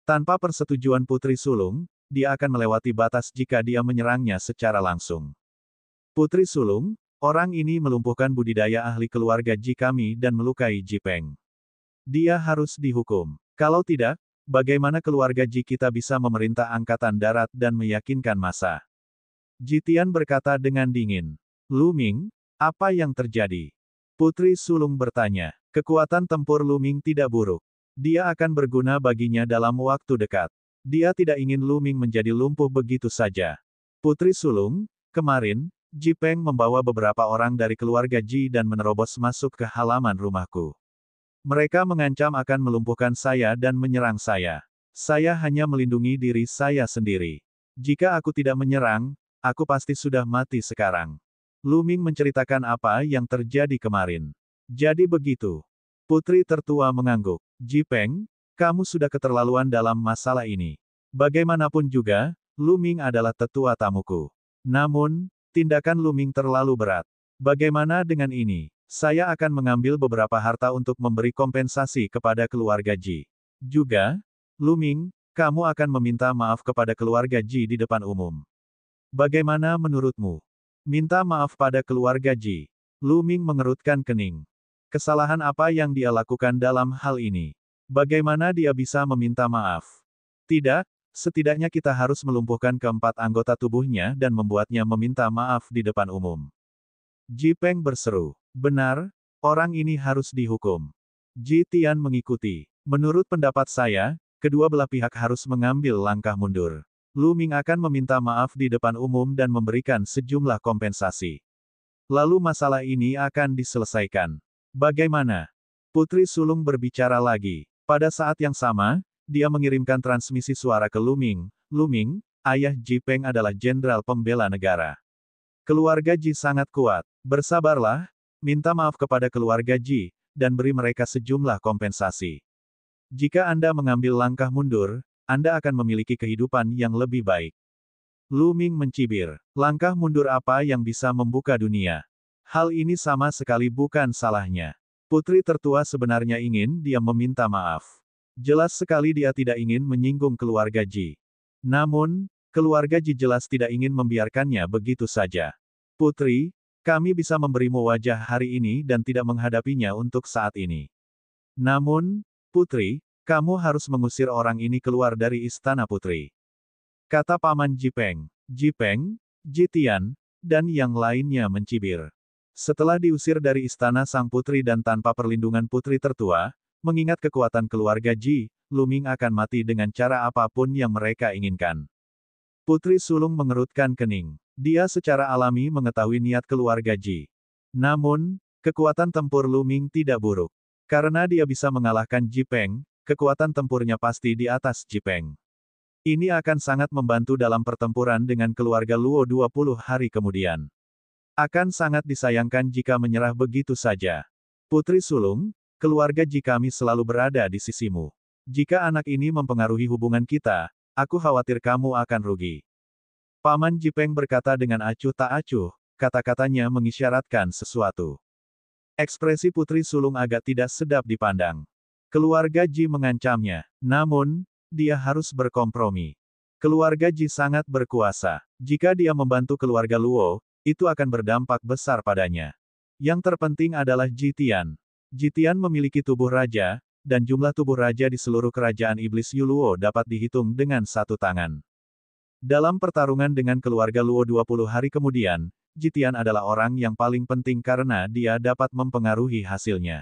Tanpa persetujuan putri sulung, dia akan melewati batas jika dia menyerangnya secara langsung. Putri sulung, orang ini melumpuhkan budidaya ahli keluarga Ji kami dan melukai Ji Peng. Dia harus dihukum. Kalau tidak, bagaimana keluarga Ji kita bisa memerintah angkatan darat dan meyakinkan massa? Ji Tian berkata dengan dingin. Lu Ming, apa yang terjadi? Putri sulung bertanya. Kekuatan tempur Lu Ming tidak buruk. Dia akan berguna baginya dalam waktu dekat. Dia tidak ingin Lu Ming menjadi lumpuh begitu saja. Putri sulung, kemarin, Ji Peng membawa beberapa orang dari keluarga Ji dan menerobos masuk ke halaman rumahku. Mereka mengancam akan melumpuhkan saya dan menyerang saya. Saya hanya melindungi diri saya sendiri. Jika aku tidak menyerang, aku pasti sudah mati sekarang. Lu Ming menceritakan apa yang terjadi kemarin. Jadi begitu. Putri tertua mengangguk. Ji Peng, kamu sudah keterlaluan dalam masalah ini. Bagaimanapun juga, Lu Ming adalah tetua tamuku. Namun, tindakan Lu Ming terlalu berat. Bagaimana dengan ini? Saya akan mengambil beberapa harta untuk memberi kompensasi kepada keluarga Ji. Juga, Lu Ming, kamu akan meminta maaf kepada keluarga Ji di depan umum. Bagaimana menurutmu? Minta maaf pada keluarga Ji. Lu Ming mengerutkan kening. Kesalahan apa yang dia lakukan dalam hal ini? Bagaimana dia bisa meminta maaf? Tidak, setidaknya kita harus melumpuhkan keempat anggota tubuhnya dan membuatnya meminta maaf di depan umum. Ji Peng berseru. Benar, orang ini harus dihukum. Ji Tian mengikuti. Menurut pendapat saya, kedua belah pihak harus mengambil langkah mundur. Lu Ming akan meminta maaf di depan umum dan memberikan sejumlah kompensasi. Lalu masalah ini akan diselesaikan. Bagaimana? Putri sulung berbicara lagi. Pada saat yang sama, dia mengirimkan transmisi suara ke Lu Ming. Lu Ming, ayah Ji Peng adalah jenderal pembela negara. Keluarga Ji sangat kuat. Bersabarlah, minta maaf kepada keluarga Ji, dan beri mereka sejumlah kompensasi. Jika Anda mengambil langkah mundur, Anda akan memiliki kehidupan yang lebih baik. Lu Ming mencibir. Langkah mundur apa yang bisa membuka dunia? Hal ini sama sekali bukan salahnya. Putri tertua sebenarnya ingin dia meminta maaf. Jelas sekali dia tidak ingin menyinggung keluarga Ji. Namun, keluarga Ji jelas tidak ingin membiarkannya begitu saja. Putri, kami bisa memberimu wajah hari ini dan tidak menghadapinya untuk saat ini. Namun, Putri, kamu harus mengusir orang ini keluar dari istana Putri. Kata Paman Ji Peng. Ji Peng, Ji Tian, dan yang lainnya mencibir. Setelah diusir dari istana sang putri dan tanpa perlindungan putri tertua, mengingat kekuatan keluarga Ji, Lu Ming akan mati dengan cara apapun yang mereka inginkan. Putri sulung mengerutkan kening. Dia secara alami mengetahui niat keluarga Ji. Namun, kekuatan tempur Lu Ming tidak buruk. Karena dia bisa mengalahkan Ji Peng, kekuatan tempurnya pasti di atas Ji Peng. Ini akan sangat membantu dalam pertempuran dengan keluarga Luo 20 hari kemudian. Akan sangat disayangkan jika menyerah begitu saja. Putri sulung, keluarga Ji kami selalu berada di sisimu. Jika anak ini mempengaruhi hubungan kita, aku khawatir kamu akan rugi. Paman Ji Peng berkata dengan acuh tak acuh, kata-katanya mengisyaratkan sesuatu. Ekspresi putri sulung agak tidak sedap dipandang. Keluarga Ji mengancamnya, namun, dia harus berkompromi. Keluarga Ji sangat berkuasa. Jika dia membantu keluarga Luo, itu akan berdampak besar padanya. Yang terpenting adalah Ji Tian. Ji Tian memiliki tubuh raja, dan jumlah tubuh raja di seluruh kerajaan iblis Yuluo dapat dihitung dengan satu tangan. Dalam pertarungan dengan keluarga Luo 20 hari kemudian, Ji Tian adalah orang yang paling penting karena dia dapat mempengaruhi hasilnya.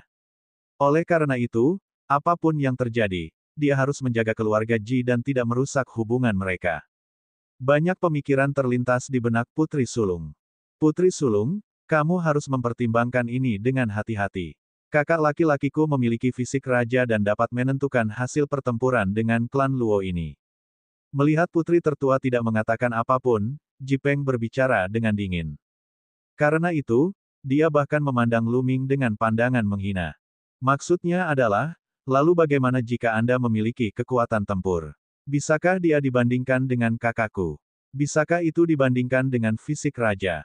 Oleh karena itu, apapun yang terjadi, dia harus menjaga keluarga Ji dan tidak merusak hubungan mereka. Banyak pemikiran terlintas di benak putri sulung. Putri sulung, kamu harus mempertimbangkan ini dengan hati-hati. Kakak laki-lakiku memiliki fisik raja dan dapat menentukan hasil pertempuran dengan klan Luo ini. Melihat putri tertua tidak mengatakan apapun, Ji Peng berbicara dengan dingin. Karena itu, dia bahkan memandang Lu Ming dengan pandangan menghina. Maksudnya adalah, lalu bagaimana jika Anda memiliki kekuatan tempur? Bisakah dia dibandingkan dengan kakakku? Bisakah itu dibandingkan dengan fisik raja?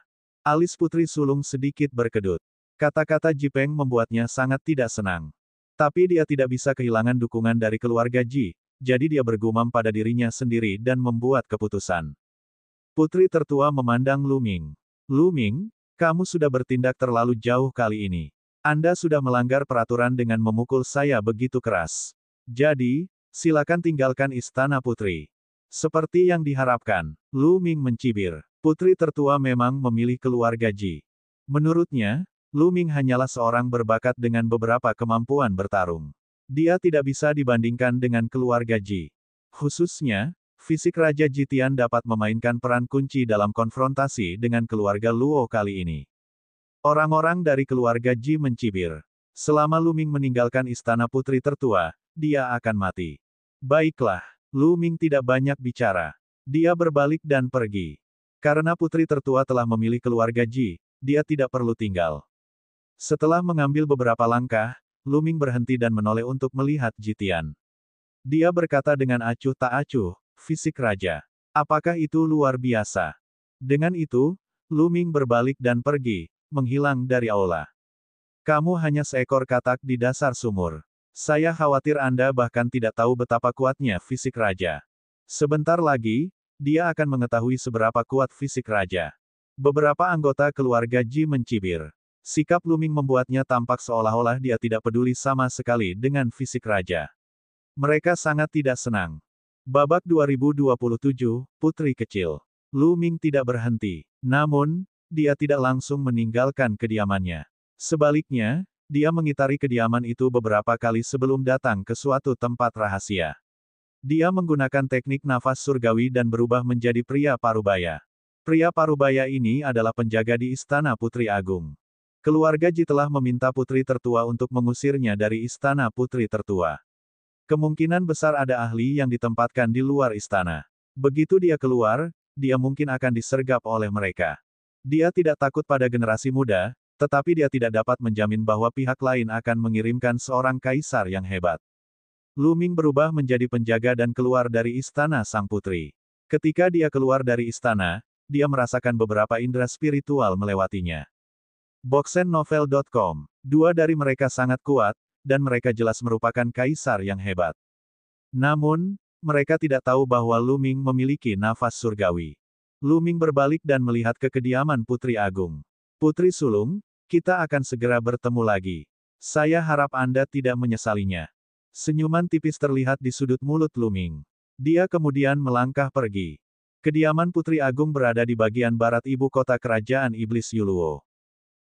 Alis putri sulung sedikit berkedut. Kata-kata Ji Peng membuatnya sangat tidak senang. Tapi dia tidak bisa kehilangan dukungan dari keluarga Ji, jadi dia bergumam pada dirinya sendiri dan membuat keputusan. Putri tertua memandang Lu Ming. Lu Ming, kamu sudah bertindak terlalu jauh kali ini. Anda sudah melanggar peraturan dengan memukul saya begitu keras. Jadi, silakan tinggalkan istana putri. Seperti yang diharapkan, Lu Ming mencibir. Putri tertua memang memilih keluarga Ji. Menurutnya, Lu Ming hanyalah seorang berbakat dengan beberapa kemampuan bertarung. Dia tidak bisa dibandingkan dengan keluarga Ji. Khususnya, fisik Raja Jitian dapat memainkan peran kunci dalam konfrontasi dengan keluarga Luo kali ini. Orang-orang dari keluarga Ji mencibir. Selama Lu Ming meninggalkan istana putri tertua, dia akan mati. Baiklah, Lu Ming tidak banyak bicara. Dia berbalik dan pergi. Karena putri tertua telah memilih keluarga Ji, dia tidak perlu tinggal. Setelah mengambil beberapa langkah, Lu Ming berhenti dan menoleh untuk melihat Jitian. Dia berkata dengan acuh tak acuh, fisik raja. Apakah itu luar biasa? Dengan itu, Lu Ming berbalik dan pergi, menghilang dari aula. Kamu hanya seekor katak di dasar sumur. Saya khawatir Anda bahkan tidak tahu betapa kuatnya fisik raja. Sebentar lagi, dia akan mengetahui seberapa kuat fisik raja. Beberapa anggota keluarga Ji mencibir. Sikap Lu Ming membuatnya tampak seolah-olah dia tidak peduli sama sekali dengan fisik raja. Mereka sangat tidak senang. Babak 2027, Putri Kecil. Lu Ming tidak berhenti. Namun, dia tidak langsung meninggalkan kediamannya. Sebaliknya, dia mengitari kediaman itu beberapa kali sebelum datang ke suatu tempat rahasia. Dia menggunakan teknik nafas surgawi dan berubah menjadi pria parubaya. Pria parubaya ini adalah penjaga di Istana Putri Agung. Keluarga Ji telah meminta putri tertua untuk mengusirnya dari Istana Putri Tertua. Kemungkinan besar ada ahli yang ditempatkan di luar istana. Begitu dia keluar, dia mungkin akan disergap oleh mereka. Dia tidak takut pada generasi muda, tetapi dia tidak dapat menjamin bahwa pihak lain akan mengirimkan seorang kaisar yang hebat. Lu Ming berubah menjadi penjaga dan keluar dari istana sang putri. Ketika dia keluar dari istana, dia merasakan beberapa indera spiritual melewatinya. Boxennovel.com. Dua dari mereka sangat kuat, dan mereka jelas merupakan kaisar yang hebat. Namun, mereka tidak tahu bahwa Lu Ming memiliki nafas surgawi. Lu Ming berbalik dan melihat ke kediaman Putri Agung. Putri Sulung, kita akan segera bertemu lagi. Saya harap Anda tidak menyesalinya. Senyuman tipis terlihat di sudut mulut Lu Ming. Dia kemudian melangkah pergi. Kediaman Putri Agung berada di bagian barat ibu kota kerajaan iblis Yuluo.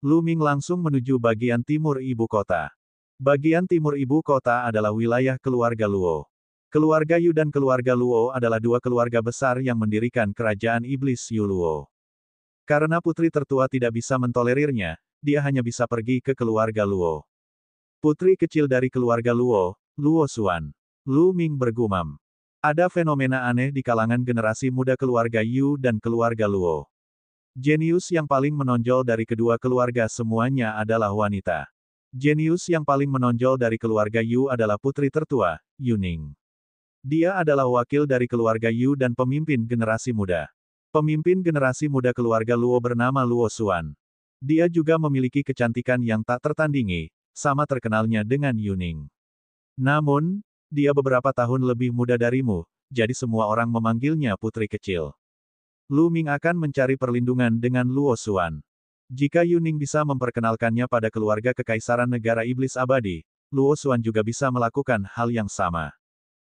Lu Ming langsung menuju bagian timur ibu kota. Bagian timur ibu kota adalah wilayah keluarga Luo. Keluarga Yu dan keluarga Luo adalah dua keluarga besar yang mendirikan kerajaan iblis Yuluo. Karena putri tertua tidak bisa mentolerirnya, dia hanya bisa pergi ke keluarga Luo. Putri kecil dari keluarga Luo, Luo Xuan. Lu Ming bergumam. Ada fenomena aneh di kalangan generasi muda keluarga Yu dan keluarga Luo. Jenius yang paling menonjol dari kedua keluarga semuanya adalah wanita. Jenius yang paling menonjol dari keluarga Yu adalah putri tertua, Yuning. Dia adalah wakil dari keluarga Yu dan pemimpin generasi muda. Pemimpin generasi muda keluarga Luo bernama Luo Xuan. Dia juga memiliki kecantikan yang tak tertandingi, sama terkenalnya dengan Yuning. Namun, dia beberapa tahun lebih muda darimu, jadi semua orang memanggilnya putri kecil. Lu Ming akan mencari perlindungan dengan Luo Xuan. Jika Yuning bisa memperkenalkannya pada keluarga kekaisaran negara iblis abadi, Luo Xuan juga bisa melakukan hal yang sama.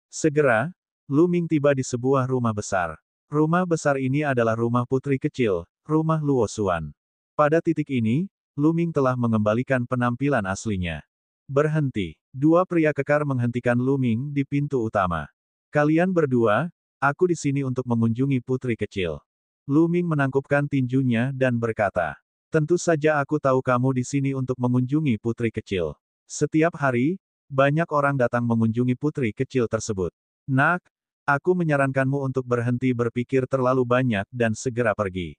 Segera, Lu Ming tiba di sebuah rumah besar. Rumah besar ini adalah rumah putri kecil, rumah Luo Xuan. Pada titik ini, Lu Ming telah mengembalikan penampilan aslinya. Berhenti. Dua pria kekar menghentikan Lu Ming di pintu utama. Kalian berdua, aku di sini untuk mengunjungi putri kecil. Lu Ming menangkupkan tinjunya dan berkata, tentu saja aku tahu kamu di sini untuk mengunjungi putri kecil. Setiap hari, banyak orang datang mengunjungi putri kecil tersebut. Nak, aku menyarankanmu untuk berhenti berpikir terlalu banyak dan segera pergi.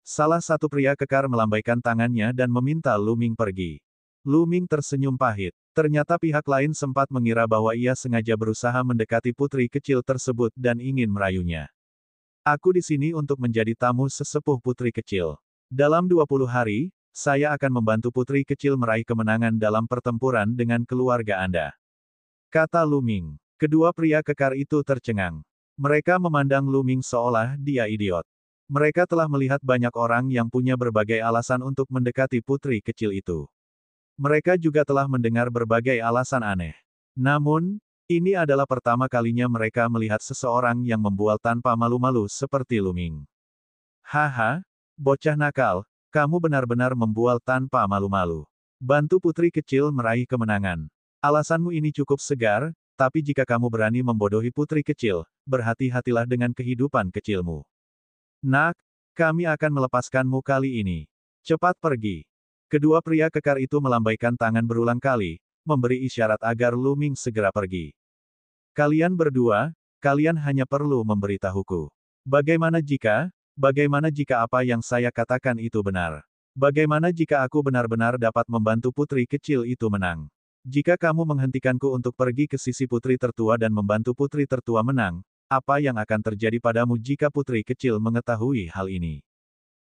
Salah satu pria kekar melambaikan tangannya dan meminta Lu Ming pergi. Lu Ming tersenyum pahit. Ternyata pihak lain sempat mengira bahwa ia sengaja berusaha mendekati putri kecil tersebut dan ingin merayunya. Aku di sini untuk menjadi tamu sesepuh putri kecil. Dalam 20 hari, saya akan membantu putri kecil meraih kemenangan dalam pertempuran dengan keluarga Anda. Kata Lu Ming. Kedua pria kekar itu tercengang. Mereka memandang Lu Ming seolah dia idiot. Mereka telah melihat banyak orang yang punya berbagai alasan untuk mendekati putri kecil itu. Mereka juga telah mendengar berbagai alasan aneh. Namun, ini adalah pertama kalinya mereka melihat seseorang yang membual tanpa malu-malu seperti Lu Ming. Haha, bocah nakal, kamu benar-benar membual tanpa malu-malu. Bantu putri kecil meraih kemenangan. Alasanmu ini cukup segar, tapi jika kamu berani membodohi putri kecil, berhati-hatilah dengan kehidupan kecilmu. Nak, kami akan melepaskanmu kali ini. Cepat pergi. Kedua pria kekar itu melambaikan tangan berulang kali, memberi isyarat agar Lu Ming segera pergi. Kalian berdua, kalian hanya perlu memberitahuku. Bagaimana jika apa yang saya katakan itu benar? Bagaimana jika aku benar-benar dapat membantu putri kecil itu menang? Jika kamu menghentikanku untuk pergi ke sisi putri tertua dan membantu putri tertua menang, apa yang akan terjadi padamu jika putri kecil mengetahui hal ini?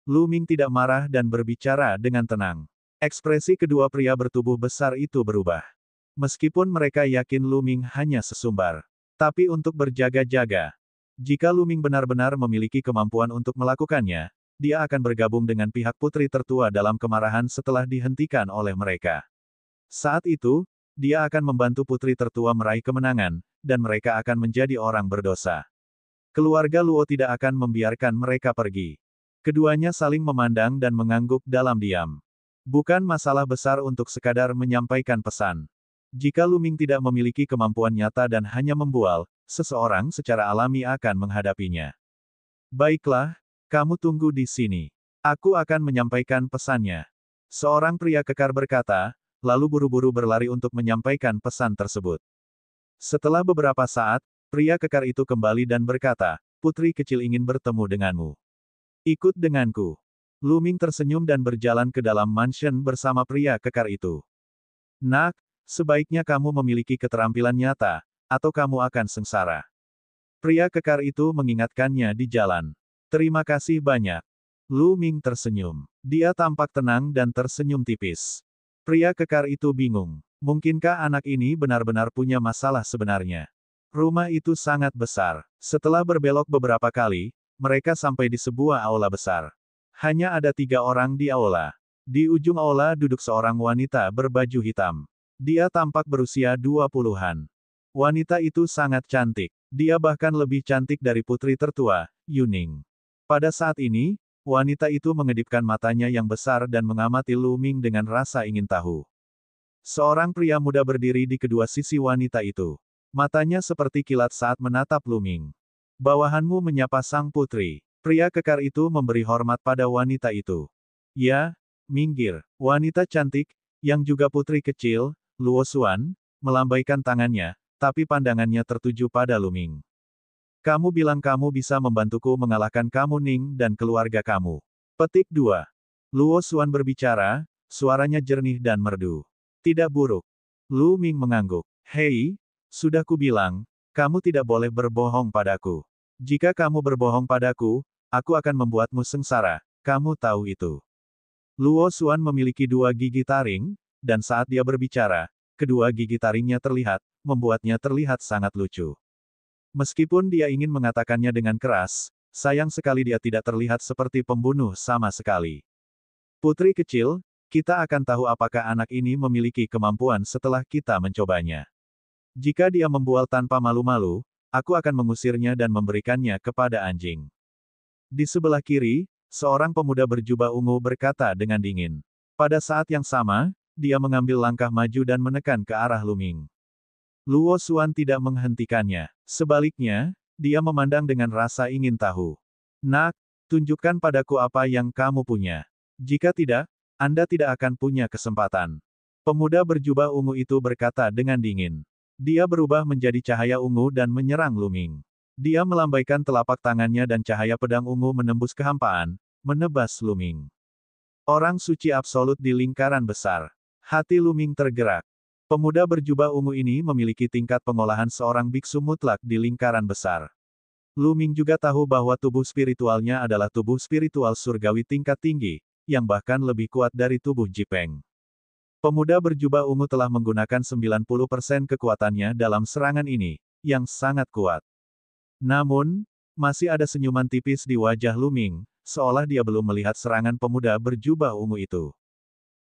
Lu Ming tidak marah dan berbicara dengan tenang. Ekspresi kedua pria bertubuh besar itu berubah. Meskipun mereka yakin Lu Ming hanya sesumbar. Tapi untuk berjaga-jaga. Jika Lu Ming benar-benar memiliki kemampuan untuk melakukannya, dia akan bergabung dengan pihak putri tertua dalam kemarahan setelah dihentikan oleh mereka. Saat itu, dia akan membantu putri tertua meraih kemenangan, dan mereka akan menjadi orang berdosa. Keluarga Luo tidak akan membiarkan mereka pergi. Keduanya saling memandang dan mengangguk dalam diam. Bukan masalah besar untuk sekadar menyampaikan pesan. Jika Lu Ming tidak memiliki kemampuan nyata dan hanya membual, seseorang secara alami akan menghadapinya. Baiklah, kamu tunggu di sini. Aku akan menyampaikan pesannya. Seorang pria kekar berkata, lalu buru-buru berlari untuk menyampaikan pesan tersebut. Setelah beberapa saat, pria kekar itu kembali dan berkata, putri kecil ingin bertemu denganmu. Ikut denganku. Lu Ming tersenyum dan berjalan ke dalam mansion bersama pria kekar itu. Nak, sebaiknya kamu memiliki keterampilan nyata, atau kamu akan sengsara. Pria kekar itu mengingatkannya di jalan. Terima kasih banyak. Lu Ming tersenyum. Dia tampak tenang dan tersenyum tipis. Pria kekar itu bingung. Mungkinkah anak ini benar-benar punya masalah sebenarnya? Rumah itu sangat besar. Setelah berbelok beberapa kali, mereka sampai di sebuah aula besar. Hanya ada 3 orang di aula. Di ujung aula duduk seorang wanita berbaju hitam. Dia tampak berusia 20-an. Wanita itu sangat cantik. Dia bahkan lebih cantik dari putri tertua, Yuning. Pada saat ini, wanita itu mengedipkan matanya yang besar dan mengamati Lu Ming dengan rasa ingin tahu. Seorang pria muda berdiri di kedua sisi wanita itu. Matanya seperti kilat saat menatap Lu Ming. Bawahanmu menyapa sang putri. Pria kekar itu memberi hormat pada wanita itu. Ya, minggir. Wanita cantik, yang juga putri kecil, Luo Xuan, melambaikan tangannya, tapi pandangannya tertuju pada Lu Ming. Kamu bilang kamu bisa membantuku mengalahkan kamu Ning dan keluarga kamu. Petik 2. Luo Xuan berbicara, suaranya jernih dan merdu. Tidak buruk. Lu Ming mengangguk. Hei, sudah kubilang, kamu tidak boleh berbohong padaku. Jika kamu berbohong padaku, aku akan membuatmu sengsara, kamu tahu itu. Luo Xuan memiliki 2 gigi taring, dan saat dia berbicara, kedua gigi taringnya terlihat, membuatnya terlihat sangat lucu. Meskipun dia ingin mengatakannya dengan keras, sayang sekali dia tidak terlihat seperti pembunuh sama sekali. Putri kecil, kita akan tahu apakah anak ini memiliki kemampuan setelah kita mencobanya. Jika dia membual tanpa malu-malu, aku akan mengusirnya dan memberikannya kepada anjing. Di sebelah kiri, seorang pemuda berjubah ungu berkata dengan dingin. Pada saat yang sama, dia mengambil langkah maju dan menekan ke arah Lu Ming. Luo Xuan tidak menghentikannya. Sebaliknya, dia memandang dengan rasa ingin tahu. Nak, tunjukkan padaku apa yang kamu punya. Jika tidak, Anda tidak akan punya kesempatan. Pemuda berjubah ungu itu berkata dengan dingin. Dia berubah menjadi cahaya ungu dan menyerang Lu Ming. Dia melambaikan telapak tangannya dan cahaya pedang ungu menembus kehampaan, menebas Lu Ming. Orang suci absolut di lingkaran besar. Hati Lu Ming tergerak. Pemuda berjubah ungu ini memiliki tingkat pengolahan seorang biksu mutlak di lingkaran besar. Lu Ming juga tahu bahwa tubuh spiritualnya adalah tubuh spiritual surgawi tingkat tinggi, yang bahkan lebih kuat dari tubuh Jipeng. Pemuda berjubah ungu telah menggunakan 90% kekuatannya dalam serangan ini, yang sangat kuat. Namun, masih ada senyuman tipis di wajah Lu Ming, seolah dia belum melihat serangan pemuda berjubah ungu itu.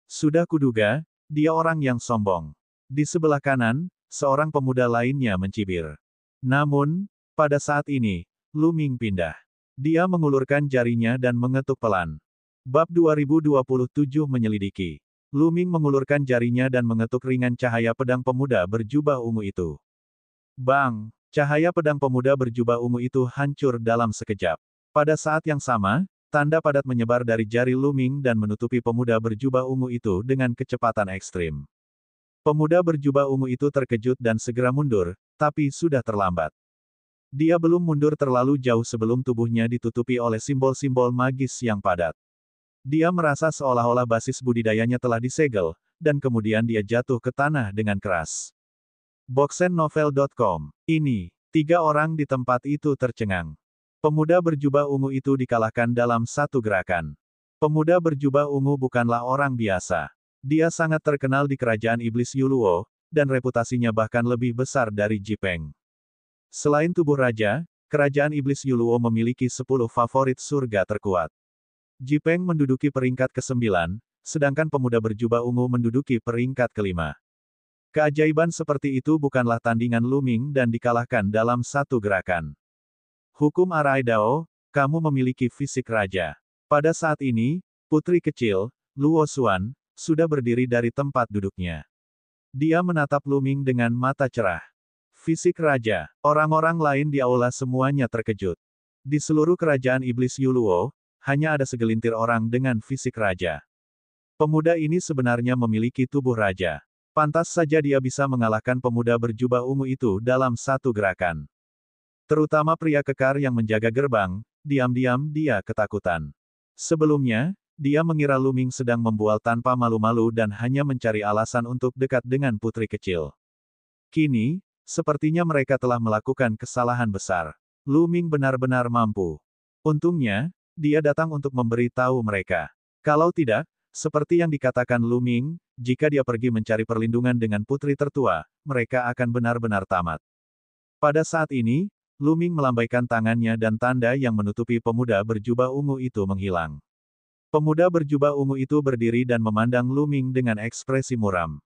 Sudah kuduga, dia orang yang sombong. Di sebelah kanan, seorang pemuda lainnya mencibir. Namun, pada saat ini, Lu Ming pindah. Dia mengulurkan jarinya dan mengetuk pelan. Bab 2027 menyelidiki. Lu Ming mengulurkan jarinya dan mengetuk ringan cahaya pedang pemuda berjubah ungu itu. Bang! Cahaya pedang pemuda berjubah ungu itu hancur dalam sekejap. Pada saat yang sama, tanda padat menyebar dari jari Lu Ming dan menutupi pemuda berjubah ungu itu dengan kecepatan ekstrim. Pemuda berjubah ungu itu terkejut dan segera mundur, tapi sudah terlambat. Dia belum mundur terlalu jauh sebelum tubuhnya ditutupi oleh simbol-simbol magis yang padat. Dia merasa seolah-olah basis budidayanya telah disegel, dan kemudian dia jatuh ke tanah dengan keras. Boxennovel.com. Ini, 3 orang di tempat itu tercengang. Pemuda berjubah ungu itu dikalahkan dalam satu gerakan. Pemuda berjubah ungu bukanlah orang biasa. Dia sangat terkenal di kerajaan iblis Yuluo, dan reputasinya bahkan lebih besar dari Jipeng. Selain tubuh raja, kerajaan iblis Yuluo memiliki 10 favorit surga terkuat. Jipeng menduduki peringkat ke-9, sedangkan pemuda berjubah ungu menduduki peringkat ke-5. Keajaiban seperti itu bukanlah tandingan Lu Ming dan dikalahkan dalam satu gerakan. Hukum Arai Dao, kamu memiliki fisik raja. Pada saat ini, putri kecil, Luo Xuan, sudah berdiri dari tempat duduknya. Dia menatap Lu Ming dengan mata cerah. Fisik raja, orang-orang lain di aula semuanya terkejut. Di seluruh kerajaan iblis Yuluo, hanya ada segelintir orang dengan fisik raja. Pemuda ini sebenarnya memiliki tubuh raja. Pantas saja dia bisa mengalahkan pemuda berjubah ungu itu dalam satu gerakan. Terutama pria kekar yang menjaga gerbang, diam-diam dia ketakutan. Sebelumnya, dia mengira Lu Ming sedang membual tanpa malu-malu dan hanya mencari alasan untuk dekat dengan putri kecil. Kini, sepertinya mereka telah melakukan kesalahan besar. Lu Ming benar-benar mampu. Untungnya, dia datang untuk memberi tahu mereka. Kalau tidak, seperti yang dikatakan Lu Ming, jika dia pergi mencari perlindungan dengan putri tertua, mereka akan benar-benar tamat. Pada saat ini, Lu Ming melambaikan tangannya dan tanda yang menutupi pemuda berjubah ungu itu menghilang. Pemuda berjubah ungu itu berdiri dan memandang Lu Ming dengan ekspresi muram.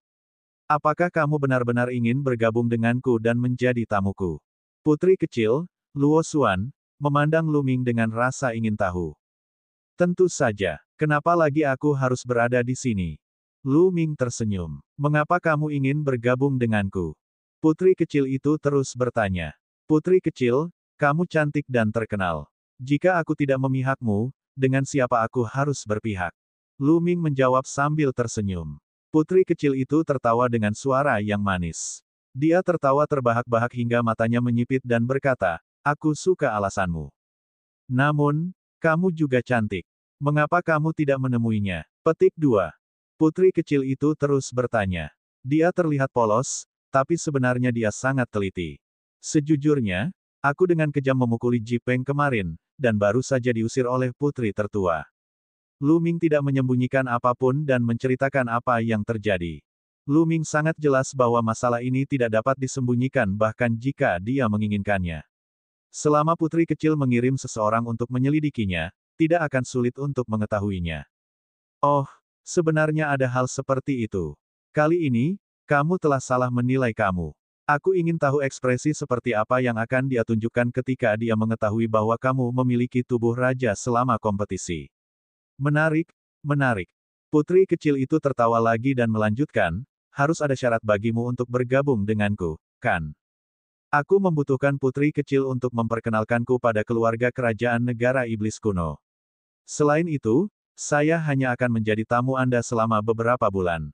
Apakah kamu benar-benar ingin bergabung denganku dan menjadi tamuku? Putri kecil, Luo Xuan, memandang Lu Ming dengan rasa ingin tahu. Tentu saja, kenapa lagi aku harus berada di sini? Lu Ming tersenyum. Mengapa kamu ingin bergabung denganku? Putri kecil itu terus bertanya. Putri kecil, kamu cantik dan terkenal. Jika aku tidak memihakmu, dengan siapa aku harus berpihak? Lu Ming menjawab sambil tersenyum. Putri kecil itu tertawa dengan suara yang manis. Dia tertawa terbahak-bahak hingga matanya menyipit dan berkata, aku suka alasanmu. Namun, kamu juga cantik. Mengapa kamu tidak menemuinya? Petik 2. Putri kecil itu terus bertanya. Dia terlihat polos, tapi sebenarnya dia sangat teliti. Sejujurnya, aku dengan kejam memukuli Jipeng kemarin, dan baru saja diusir oleh putri tertua. Lu Ming tidak menyembunyikan apapun dan menceritakan apa yang terjadi. Lu Ming sangat jelas bahwa masalah ini tidak dapat disembunyikan bahkan jika dia menginginkannya. Selama putri kecil mengirim seseorang untuk menyelidikinya, tidak akan sulit untuk mengetahuinya. Oh, sebenarnya ada hal seperti itu. Kali ini, kamu telah salah menilai kamu. Aku ingin tahu ekspresi seperti apa yang akan dia tunjukkan ketika dia mengetahui bahwa kamu memiliki tubuh raja selama kompetisi. Menarik, menarik. Putri kecil itu tertawa lagi dan melanjutkan, harus ada syarat bagimu untuk bergabung denganku, kan? Aku membutuhkan putri kecil untuk memperkenalkanku pada keluarga kerajaan negara iblis kuno. Selain itu, saya hanya akan menjadi tamu Anda selama beberapa bulan.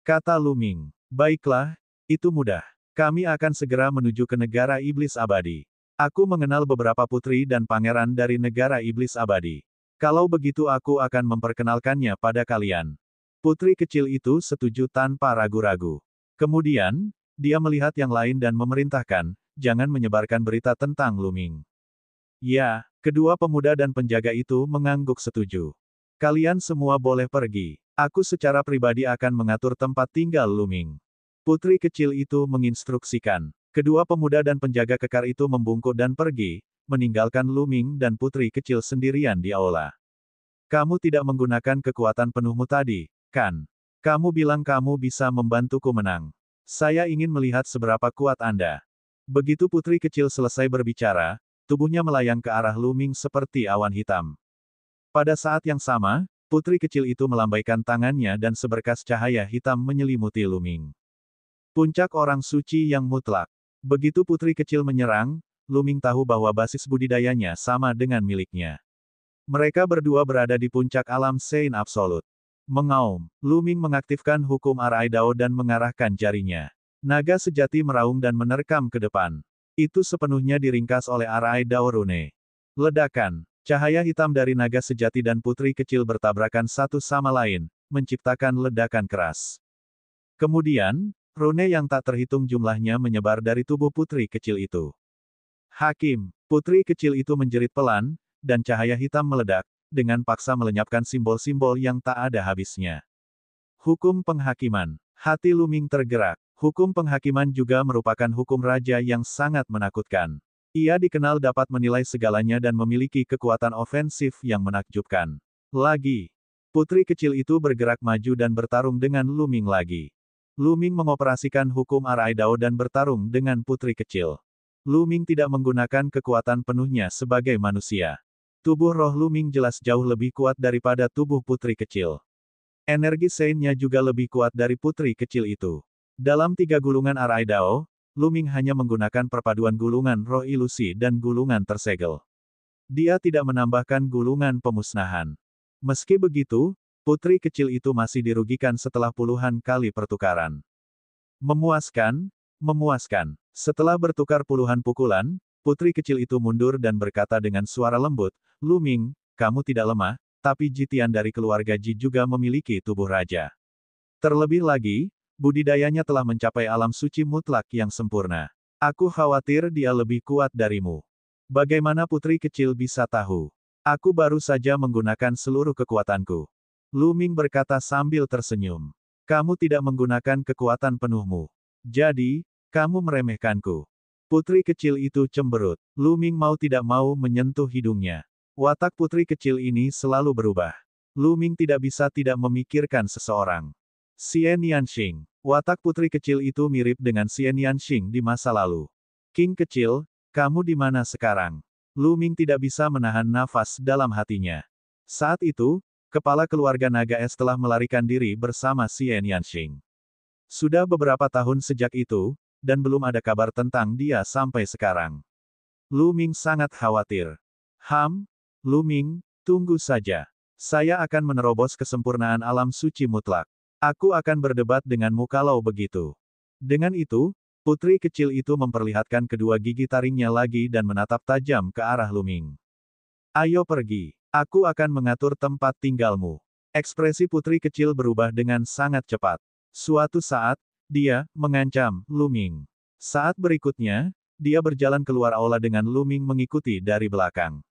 Kata Lu Ming. Baiklah, itu mudah. Kami akan segera menuju ke negara iblis abadi. Aku mengenal beberapa putri dan pangeran dari negara iblis abadi. Kalau begitu aku akan memperkenalkannya pada kalian. Putri kecil itu setuju tanpa ragu-ragu. Kemudian, dia melihat yang lain dan memerintahkan, jangan menyebarkan berita tentang Lu Ming. Ya, kedua pemuda dan penjaga itu mengangguk setuju. Kalian semua boleh pergi. Aku secara pribadi akan mengatur tempat tinggal Lu Ming. Putri kecil itu menginstruksikan. Kedua pemuda dan penjaga kekar itu membungkuk dan pergi, meninggalkan Lu Ming dan putri kecil sendirian di aula. Kamu tidak menggunakan kekuatan penuhmu tadi, kan? Kamu bilang kamu bisa membantuku menang. Saya ingin melihat seberapa kuat Anda. Begitu putri kecil selesai berbicara, tubuhnya melayang ke arah Lu Ming seperti awan hitam. Pada saat yang sama, putri kecil itu melambaikan tangannya dan seberkas cahaya hitam menyelimuti Luming. Puncak orang suci yang mutlak. Begitu putri kecil menyerang, Luming tahu bahwa basis budidayanya sama dengan miliknya. Mereka berdua berada di puncak alam Sein Absolut. Mengaum, Luming mengaktifkan hukum Araidao dan mengarahkan jarinya. Naga sejati meraung dan menerkam ke depan. Itu sepenuhnya diringkas oleh Araidao Rune. Ledakan, cahaya hitam dari naga sejati dan putri kecil bertabrakan satu sama lain, menciptakan ledakan keras. Kemudian, rune yang tak terhitung jumlahnya menyebar dari tubuh putri kecil itu. Hakim, putri kecil itu menjerit pelan, dan cahaya hitam meledak, dengan paksa melenyapkan simbol-simbol yang tak ada habisnya. Hukum penghakiman. Hati Luming tergerak. Hukum penghakiman juga merupakan hukum raja yang sangat menakutkan. Ia dikenal dapat menilai segalanya dan memiliki kekuatan ofensif yang menakjubkan. Lagi, putri kecil itu bergerak maju dan bertarung dengan Luming lagi. Luming mengoperasikan hukum Araidao dan bertarung dengan putri kecil. Luming tidak menggunakan kekuatan penuhnya sebagai manusia. Tubuh roh Luming jelas jauh lebih kuat daripada tubuh putri kecil. Energi Sein-nya juga lebih kuat dari putri kecil itu. Dalam 3 gulungan Araidao, Luming hanya menggunakan perpaduan gulungan roh ilusi dan gulungan tersegel. Dia tidak menambahkan gulungan pemusnahan. Meski begitu, putri kecil itu masih dirugikan setelah puluhan kali pertukaran. Memuaskan, memuaskan. Setelah bertukar puluhan pukulan, putri kecil itu mundur dan berkata dengan suara lembut, Luming, kamu tidak lemah, tapi Jitian dari keluarga Ji juga memiliki tubuh raja. Terlebih lagi, budidayanya telah mencapai alam suci mutlak yang sempurna. Aku khawatir dia lebih kuat darimu. Bagaimana putri kecil bisa tahu? Aku baru saja menggunakan seluruh kekuatanku. Luming berkata sambil tersenyum. Kamu tidak menggunakan kekuatan penuhmu. Jadi, kamu meremehkanku. Putri kecil itu cemberut. Luming mau tidak mau menyentuh hidungnya. Watak putri kecil ini selalu berubah. Luming tidak bisa tidak memikirkan seseorang. Xian Yanxing. Watak putri kecil itu mirip dengan Xian Yanxing di masa lalu. King kecil, kamu di mana sekarang? Luming tidak bisa menahan nafas dalam hatinya. Saat itu, kepala keluarga naga es telah melarikan diri bersama Xian Yanxing. Sudah beberapa tahun sejak itu, dan belum ada kabar tentang dia sampai sekarang. Luming sangat khawatir. Luming, tunggu saja. Saya akan menerobos kesempurnaan alam suci mutlak. Aku akan berdebat denganmu kalau begitu. Dengan itu, putri kecil itu memperlihatkan kedua gigi taringnya lagi dan menatap tajam ke arah Luming. Ayo pergi. Aku akan mengatur tempat tinggalmu. Ekspresi putri kecil berubah dengan sangat cepat. Suatu saat, dia mengancam Luming. Saat berikutnya, dia berjalan keluar aula dengan Luming mengikuti dari belakang.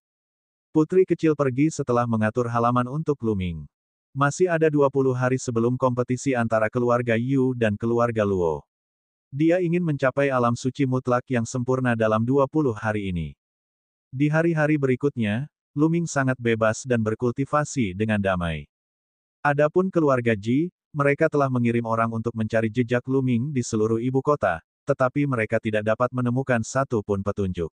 Putri kecil pergi setelah mengatur halaman untuk Luming. Masih ada 20 hari sebelum kompetisi antara keluarga Yu dan keluarga Luo. Dia ingin mencapai alam suci mutlak yang sempurna dalam 20 hari ini. Di hari-hari berikutnya, Luming sangat bebas dan berkultivasi dengan damai. Adapun keluarga Ji, mereka telah mengirim orang untuk mencari jejak Luming di seluruh ibu kota, tetapi mereka tidak dapat menemukan satu pun petunjuk.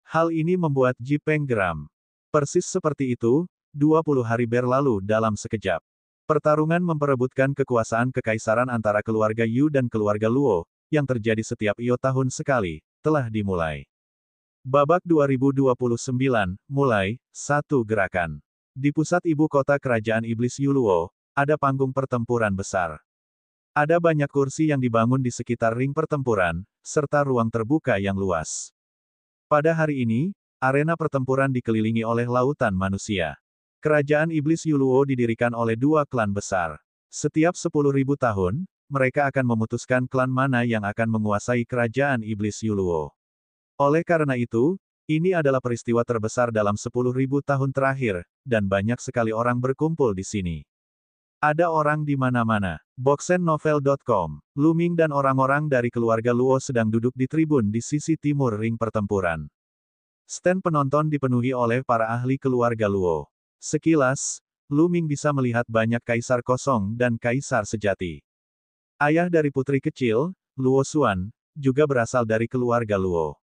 Hal ini membuat Ji Peng geram. Persis seperti itu, 20 hari berlalu dalam sekejap. Pertarungan memperebutkan kekuasaan kekaisaran antara keluarga Yu dan keluarga Luo, yang terjadi setiap Iyo tahun sekali, telah dimulai. Babak 2029, mulai, 1 gerakan. Di pusat ibu kota kerajaan iblis Yu Luo, ada panggung pertempuran besar. Ada banyak kursi yang dibangun di sekitar ring pertempuran, serta ruang terbuka yang luas. Pada hari ini, arena pertempuran dikelilingi oleh lautan manusia. Kerajaan iblis Yu Luo didirikan oleh 2 klan besar. Setiap 10.000 tahun, mereka akan memutuskan klan mana yang akan menguasai kerajaan iblis Yu Luo. Oleh karena itu, ini adalah peristiwa terbesar dalam 10.000 tahun terakhir, dan banyak sekali orang berkumpul di sini. Ada orang di mana-mana. Boxennovel.com. Luming dan orang-orang dari keluarga Luo sedang duduk di tribun di sisi timur ring pertempuran. Stand penonton dipenuhi oleh para ahli keluarga Luo. Sekilas, Luming bisa melihat banyak kaisar kosong dan kaisar sejati. Ayah dari putri kecil, Luo Xuan, juga berasal dari keluarga Luo.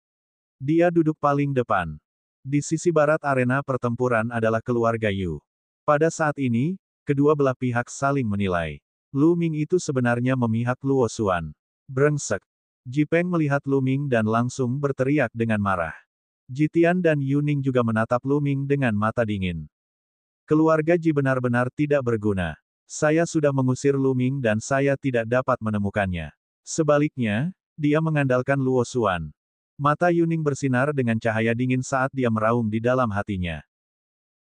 Dia duduk paling depan. Di sisi barat arena pertempuran adalah keluarga Yu. Pada saat ini, kedua belah pihak saling menilai. Lu Ming itu sebenarnya memihak Luo Xuan. Brengsek. Ji Peng melihat Lu Ming dan langsung berteriak dengan marah. Ji Tian dan Yu Ning juga menatap Lu Ming dengan mata dingin. Keluarga Ji benar-benar tidak berguna. Saya sudah mengusir Lu Ming dan saya tidak dapat menemukannya. Sebaliknya, dia mengandalkan Luo Xuan. Mata Yu Ning bersinar dengan cahaya dingin saat dia meraung di dalam hatinya.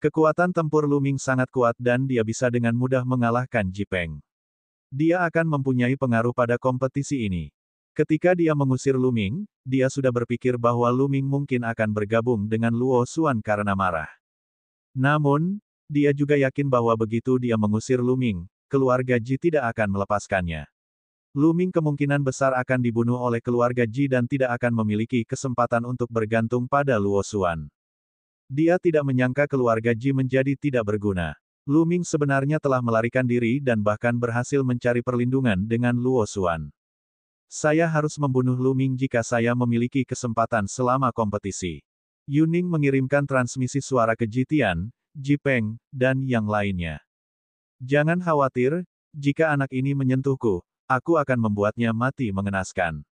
Kekuatan tempur Lu Ming sangat kuat dan dia bisa dengan mudah mengalahkan Ji Peng. Dia akan mempunyai pengaruh pada kompetisi ini. Ketika dia mengusir Lu Ming, dia sudah berpikir bahwa Lu Ming mungkin akan bergabung dengan Luo Xuan karena marah. Namun, dia juga yakin bahwa begitu dia mengusir Lu Ming, keluarga Ji tidak akan melepaskannya. Lu Ming kemungkinan besar akan dibunuh oleh keluarga Ji dan tidak akan memiliki kesempatan untuk bergantung pada Luo Xuan. Dia tidak menyangka keluarga Ji menjadi tidak berguna. Lu Ming sebenarnya telah melarikan diri dan bahkan berhasil mencari perlindungan dengan Luo Xuan. Saya harus membunuh Lu Ming jika saya memiliki kesempatan selama kompetisi. Yu Ning mengirimkan transmisi suara ke Ji Tian, Ji Peng, dan yang lainnya. Jangan khawatir, jika anak ini menyentuhku, aku akan membuatnya mati mengenaskan.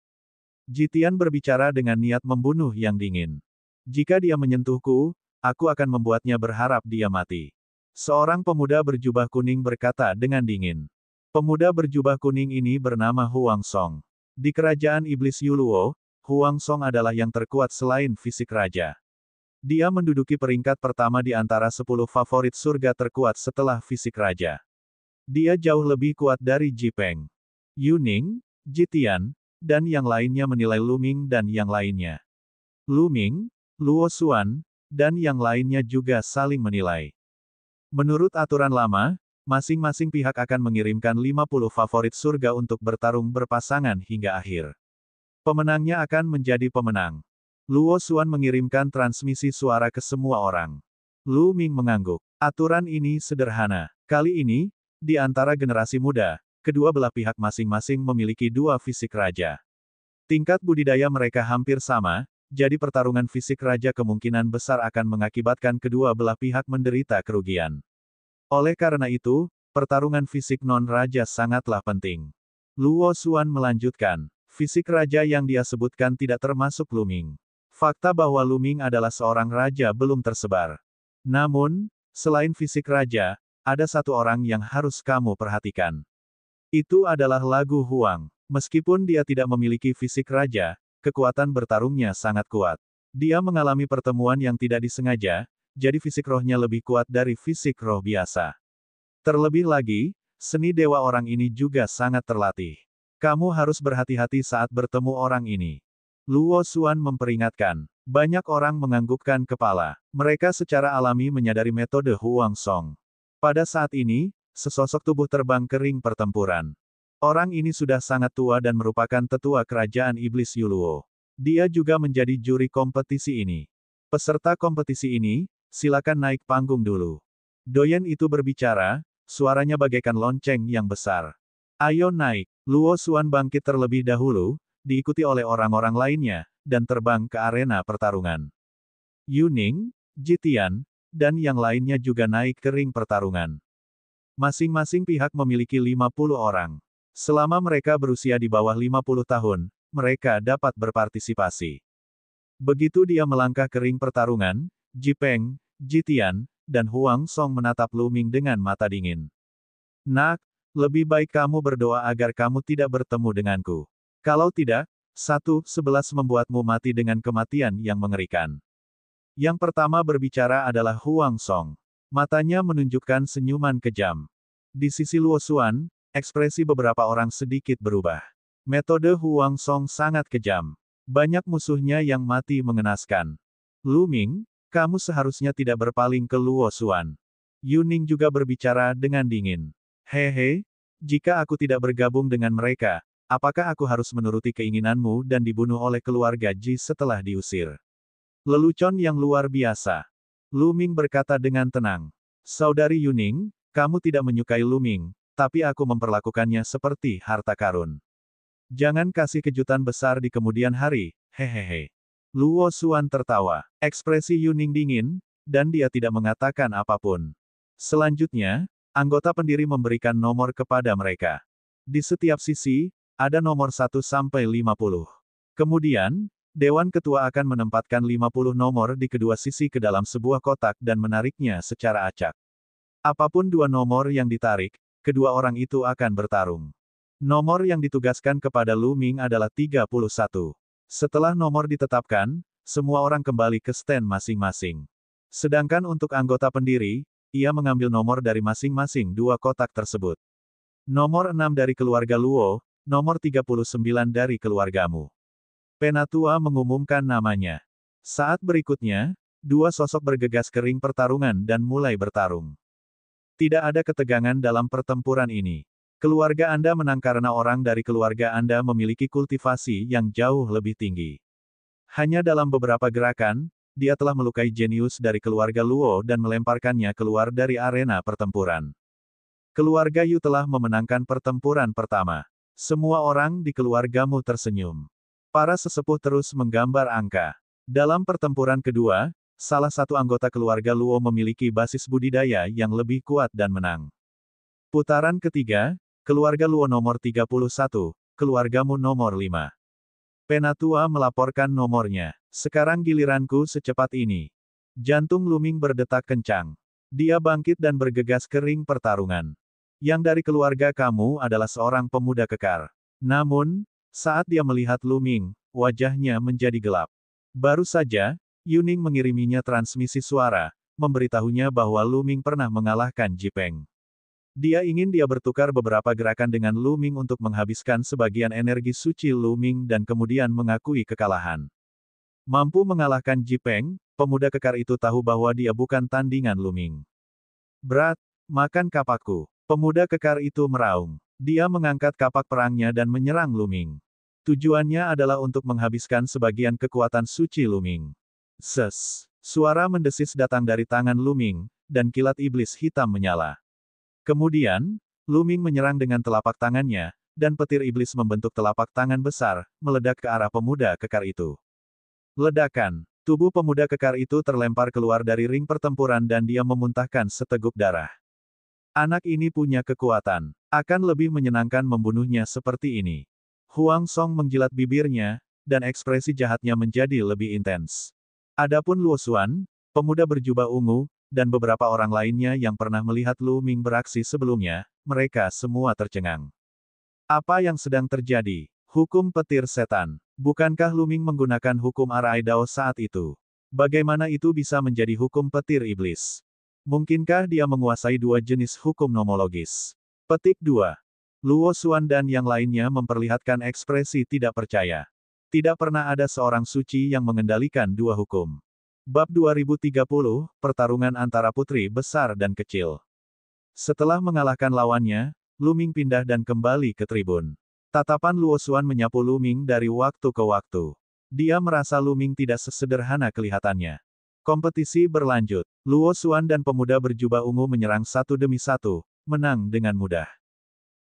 Ji Tian berbicara dengan niat membunuh yang dingin. Jika dia menyentuhku, aku akan membuatnya berharap dia mati. Seorang pemuda berjubah kuning berkata dengan dingin. Pemuda berjubah kuning ini bernama Huang Song. Di kerajaan iblis Yuluo, Huang Song adalah yang terkuat selain fisik raja. Dia menduduki peringkat pertama di antara 10 favorit surga terkuat setelah fisik raja. Dia jauh lebih kuat dari Ji Peng, Yu Ning, Ji Tian, dan yang lainnya menilai Lu Ming dan yang lainnya. Lu Ming, Luo Xuan, dan yang lainnya juga saling menilai. Menurut aturan lama, masing-masing pihak akan mengirimkan 50 favorit surga untuk bertarung berpasangan hingga akhir. Pemenangnya akan menjadi pemenang. Luo Xuan mengirimkan transmisi suara ke semua orang. Lu Ming mengangguk. Aturan ini sederhana. Kali ini, di antara generasi muda, kedua belah pihak masing-masing memiliki dua fisik raja. Tingkat budidaya mereka hampir sama, jadi pertarungan fisik raja kemungkinan besar akan mengakibatkan kedua belah pihak menderita kerugian. Oleh karena itu, pertarungan fisik non-raja sangatlah penting. Luo Xuan melanjutkan, fisik raja yang dia sebutkan tidak termasuk Lu Ming. Fakta bahwa Lu Ming adalah seorang raja belum tersebar. Namun, selain fisik raja, ada satu orang yang harus kamu perhatikan. Itu adalah Lagu Huang. Meskipun dia tidak memiliki fisik raja, kekuatan bertarungnya sangat kuat. Dia mengalami pertemuan yang tidak disengaja, jadi fisik rohnya lebih kuat dari fisik roh biasa. Terlebih lagi, seni dewa orang ini juga sangat terlatih. Kamu harus berhati-hati saat bertemu orang ini. Luo Xuan memperingatkan. Banyak orang menganggukkan kepala. Mereka secara alami menyadari metode Huang Song. Pada saat ini, sesosok tubuh terbang kering pertempuran. Orang ini sudah sangat tua dan merupakan tetua kerajaan iblis Yuluo. Dia juga menjadi juri kompetisi ini. Peserta kompetisi ini, silakan naik panggung dulu. Doyen itu berbicara, suaranya bagaikan lonceng yang besar. Ayo naik. Luo Xuan bangkit terlebih dahulu, diikuti oleh orang-orang lainnya, dan terbang ke arena pertarungan. Yu Ning, Ji Tian, dan yang lainnya juga naik ke ring pertarungan. Masing-masing pihak memiliki 50 orang. Selama mereka berusia di bawah 50 tahun, mereka dapat berpartisipasi. Begitu dia melangkah ke ring pertarungan, Ji Peng, Ji Tian, dan Huang Song menatap Lu Ming dengan mata dingin. Nak, lebih baik kamu berdoa agar kamu tidak bertemu denganku. Kalau tidak, 1:11 membuatmu mati dengan kematian yang mengerikan. Yang pertama berbicara adalah Huang Song. Matanya menunjukkan senyuman kejam. Di sisi Luo Xuan, ekspresi beberapa orang sedikit berubah. Metode Huang Song sangat kejam. Banyak musuhnya yang mati mengenaskan. Lu Ming, kamu seharusnya tidak berpaling ke Luo Xuan. Yu Ning juga berbicara dengan dingin. Hehe, jika aku tidak bergabung dengan mereka, apakah aku harus menuruti keinginanmu dan dibunuh oleh keluarga Ji setelah diusir? Lelucon yang luar biasa. Lu Ming berkata dengan tenang. Saudari Yu Ning, kamu tidak menyukai Lu Ming, tapi aku memperlakukannya seperti harta karun. Jangan kasih kejutan besar di kemudian hari, hehehe. Luo Xuan tertawa. Ekspresi Yuning dingin, dan dia tidak mengatakan apapun. Selanjutnya, anggota pendiri memberikan nomor kepada mereka. Di setiap sisi, ada nomor 1 sampai 50. Kemudian, Dewan Ketua akan menempatkan 50 nomor di kedua sisi ke dalam sebuah kotak dan menariknya secara acak. Apapun dua nomor yang ditarik, kedua orang itu akan bertarung. Nomor yang ditugaskan kepada Lu Ming adalah 31. Setelah nomor ditetapkan, semua orang kembali ke stand masing-masing. Sedangkan untuk anggota pendiri, ia mengambil nomor dari masing-masing dua kotak tersebut. Nomor 6 dari keluarga Luo, nomor 39 dari keluargamu. Penatua mengumumkan namanya. Saat berikutnya, dua sosok bergegas ke ring pertarungan dan mulai bertarung. Tidak ada ketegangan dalam pertempuran ini. Keluarga Anda menang karena orang dari keluarga Anda memiliki kultivasi yang jauh lebih tinggi. Hanya dalam beberapa gerakan, dia telah melukai jenius dari keluarga Luo dan melemparkannya keluar dari arena pertempuran. Keluarga Yu telah memenangkan pertempuran pertama. Semua orang di keluargamu tersenyum. Para sesepuh terus menggambar angka. Dalam pertempuran kedua, salah satu anggota keluarga Luo memiliki basis budidaya yang lebih kuat dan menang. Putaran ketiga, keluarga Luo nomor 31, keluargamu nomor 5. Penatua melaporkan nomornya. Sekarang giliranku secepat ini. Jantung Lu Ming berdetak kencang. Dia bangkit dan bergegas ke ring pertarungan. Yang dari keluarga kamu adalah seorang pemuda kekar. Namun, saat dia melihat Lu Ming, wajahnya menjadi gelap. Baru saja, Yuning mengiriminya transmisi suara, memberitahunya bahwa Lu Ming pernah mengalahkan Ji Peng. Dia ingin dia bertukar beberapa gerakan dengan Lu Ming untuk menghabiskan sebagian energi suci Lu Ming dan kemudian mengakui kekalahan. Mampu mengalahkan Ji Peng, pemuda kekar itu tahu bahwa dia bukan tandingan Lu Ming. Berat, makan kapakku. Pemuda kekar itu meraung. Dia mengangkat kapak perangnya dan menyerang Lu Ming. Tujuannya adalah untuk menghabiskan sebagian kekuatan suci Lu Ming. Ses. Suara mendesis datang dari tangan Lu Ming, dan kilat iblis hitam menyala. Kemudian, Lu Ming menyerang dengan telapak tangannya, dan petir iblis membentuk telapak tangan besar, meledak ke arah pemuda kekar itu. Ledakan. Tubuh pemuda kekar itu terlempar keluar dari ring pertempuran dan dia memuntahkan seteguk darah. Anak ini punya kekuatan. Akan lebih menyenangkan membunuhnya seperti ini. Huang Song menjilat bibirnya, dan ekspresi jahatnya menjadi lebih intens. Adapun Luo Xuan, pemuda berjubah ungu, dan beberapa orang lainnya yang pernah melihat Lu Ming beraksi sebelumnya, mereka semua tercengang. Apa yang sedang terjadi? Hukum petir setan. Bukankah Lu Ming menggunakan hukum Arai Dao saat itu? Bagaimana itu bisa menjadi hukum petir iblis? Mungkinkah dia menguasai dua jenis hukum nomologis? Petik 2. Luo Xuan dan yang lainnya memperlihatkan ekspresi tidak percaya. Tidak pernah ada seorang suci yang mengendalikan dua hukum. Bab 2030, pertarungan antara putri besar dan kecil. Setelah mengalahkan lawannya, Lu Ming pindah dan kembali ke tribun. Tatapan Luo Xuan menyapu Lu Ming dari waktu ke waktu. Dia merasa Lu Ming tidak sesederhana kelihatannya. Kompetisi berlanjut. Luo Xuan dan pemuda berjubah ungu menyerang satu demi satu, menang dengan mudah.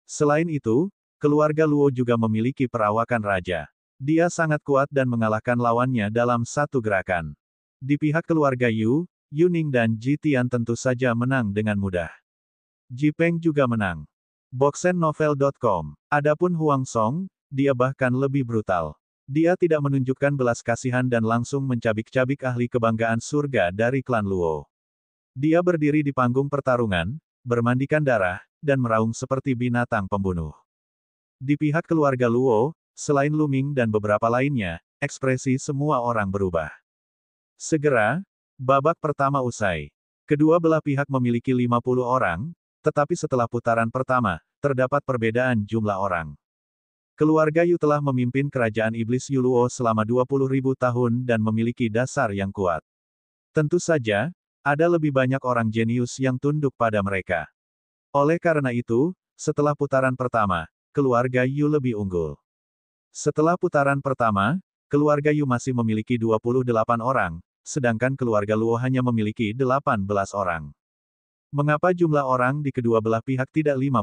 Selain itu, keluarga Luo juga memiliki perawakan raja. Dia sangat kuat dan mengalahkan lawannya dalam satu gerakan. Di pihak keluarga Yu, Yuning dan Ji Tian tentu saja menang dengan mudah. Ji Peng juga menang. Boxennovel.com. Adapun Huang Song, dia bahkan lebih brutal. Dia tidak menunjukkan belas kasihan dan langsung mencabik-cabik ahli kebanggaan surga dari klan Luo. Dia berdiri di panggung pertarungan, bermandikan darah, dan meraung seperti binatang pembunuh. Di pihak keluarga Luo, selain Lu Ming dan beberapa lainnya, ekspresi semua orang berubah. Segera, babak pertama usai. Kedua belah pihak memiliki 50 orang, tetapi setelah putaran pertama, terdapat perbedaan jumlah orang. Keluarga Yu telah memimpin kerajaan iblis Yuluo selama 20.000 tahun dan memiliki dasar yang kuat. Tentu saja, ada lebih banyak orang jenius yang tunduk pada mereka. Oleh karena itu, setelah putaran pertama, keluarga Yu lebih unggul. Setelah putaran pertama, keluarga Yu masih memiliki 28 orang, sedangkan keluarga Luo hanya memiliki 18 orang. Mengapa jumlah orang di kedua belah pihak tidak 50?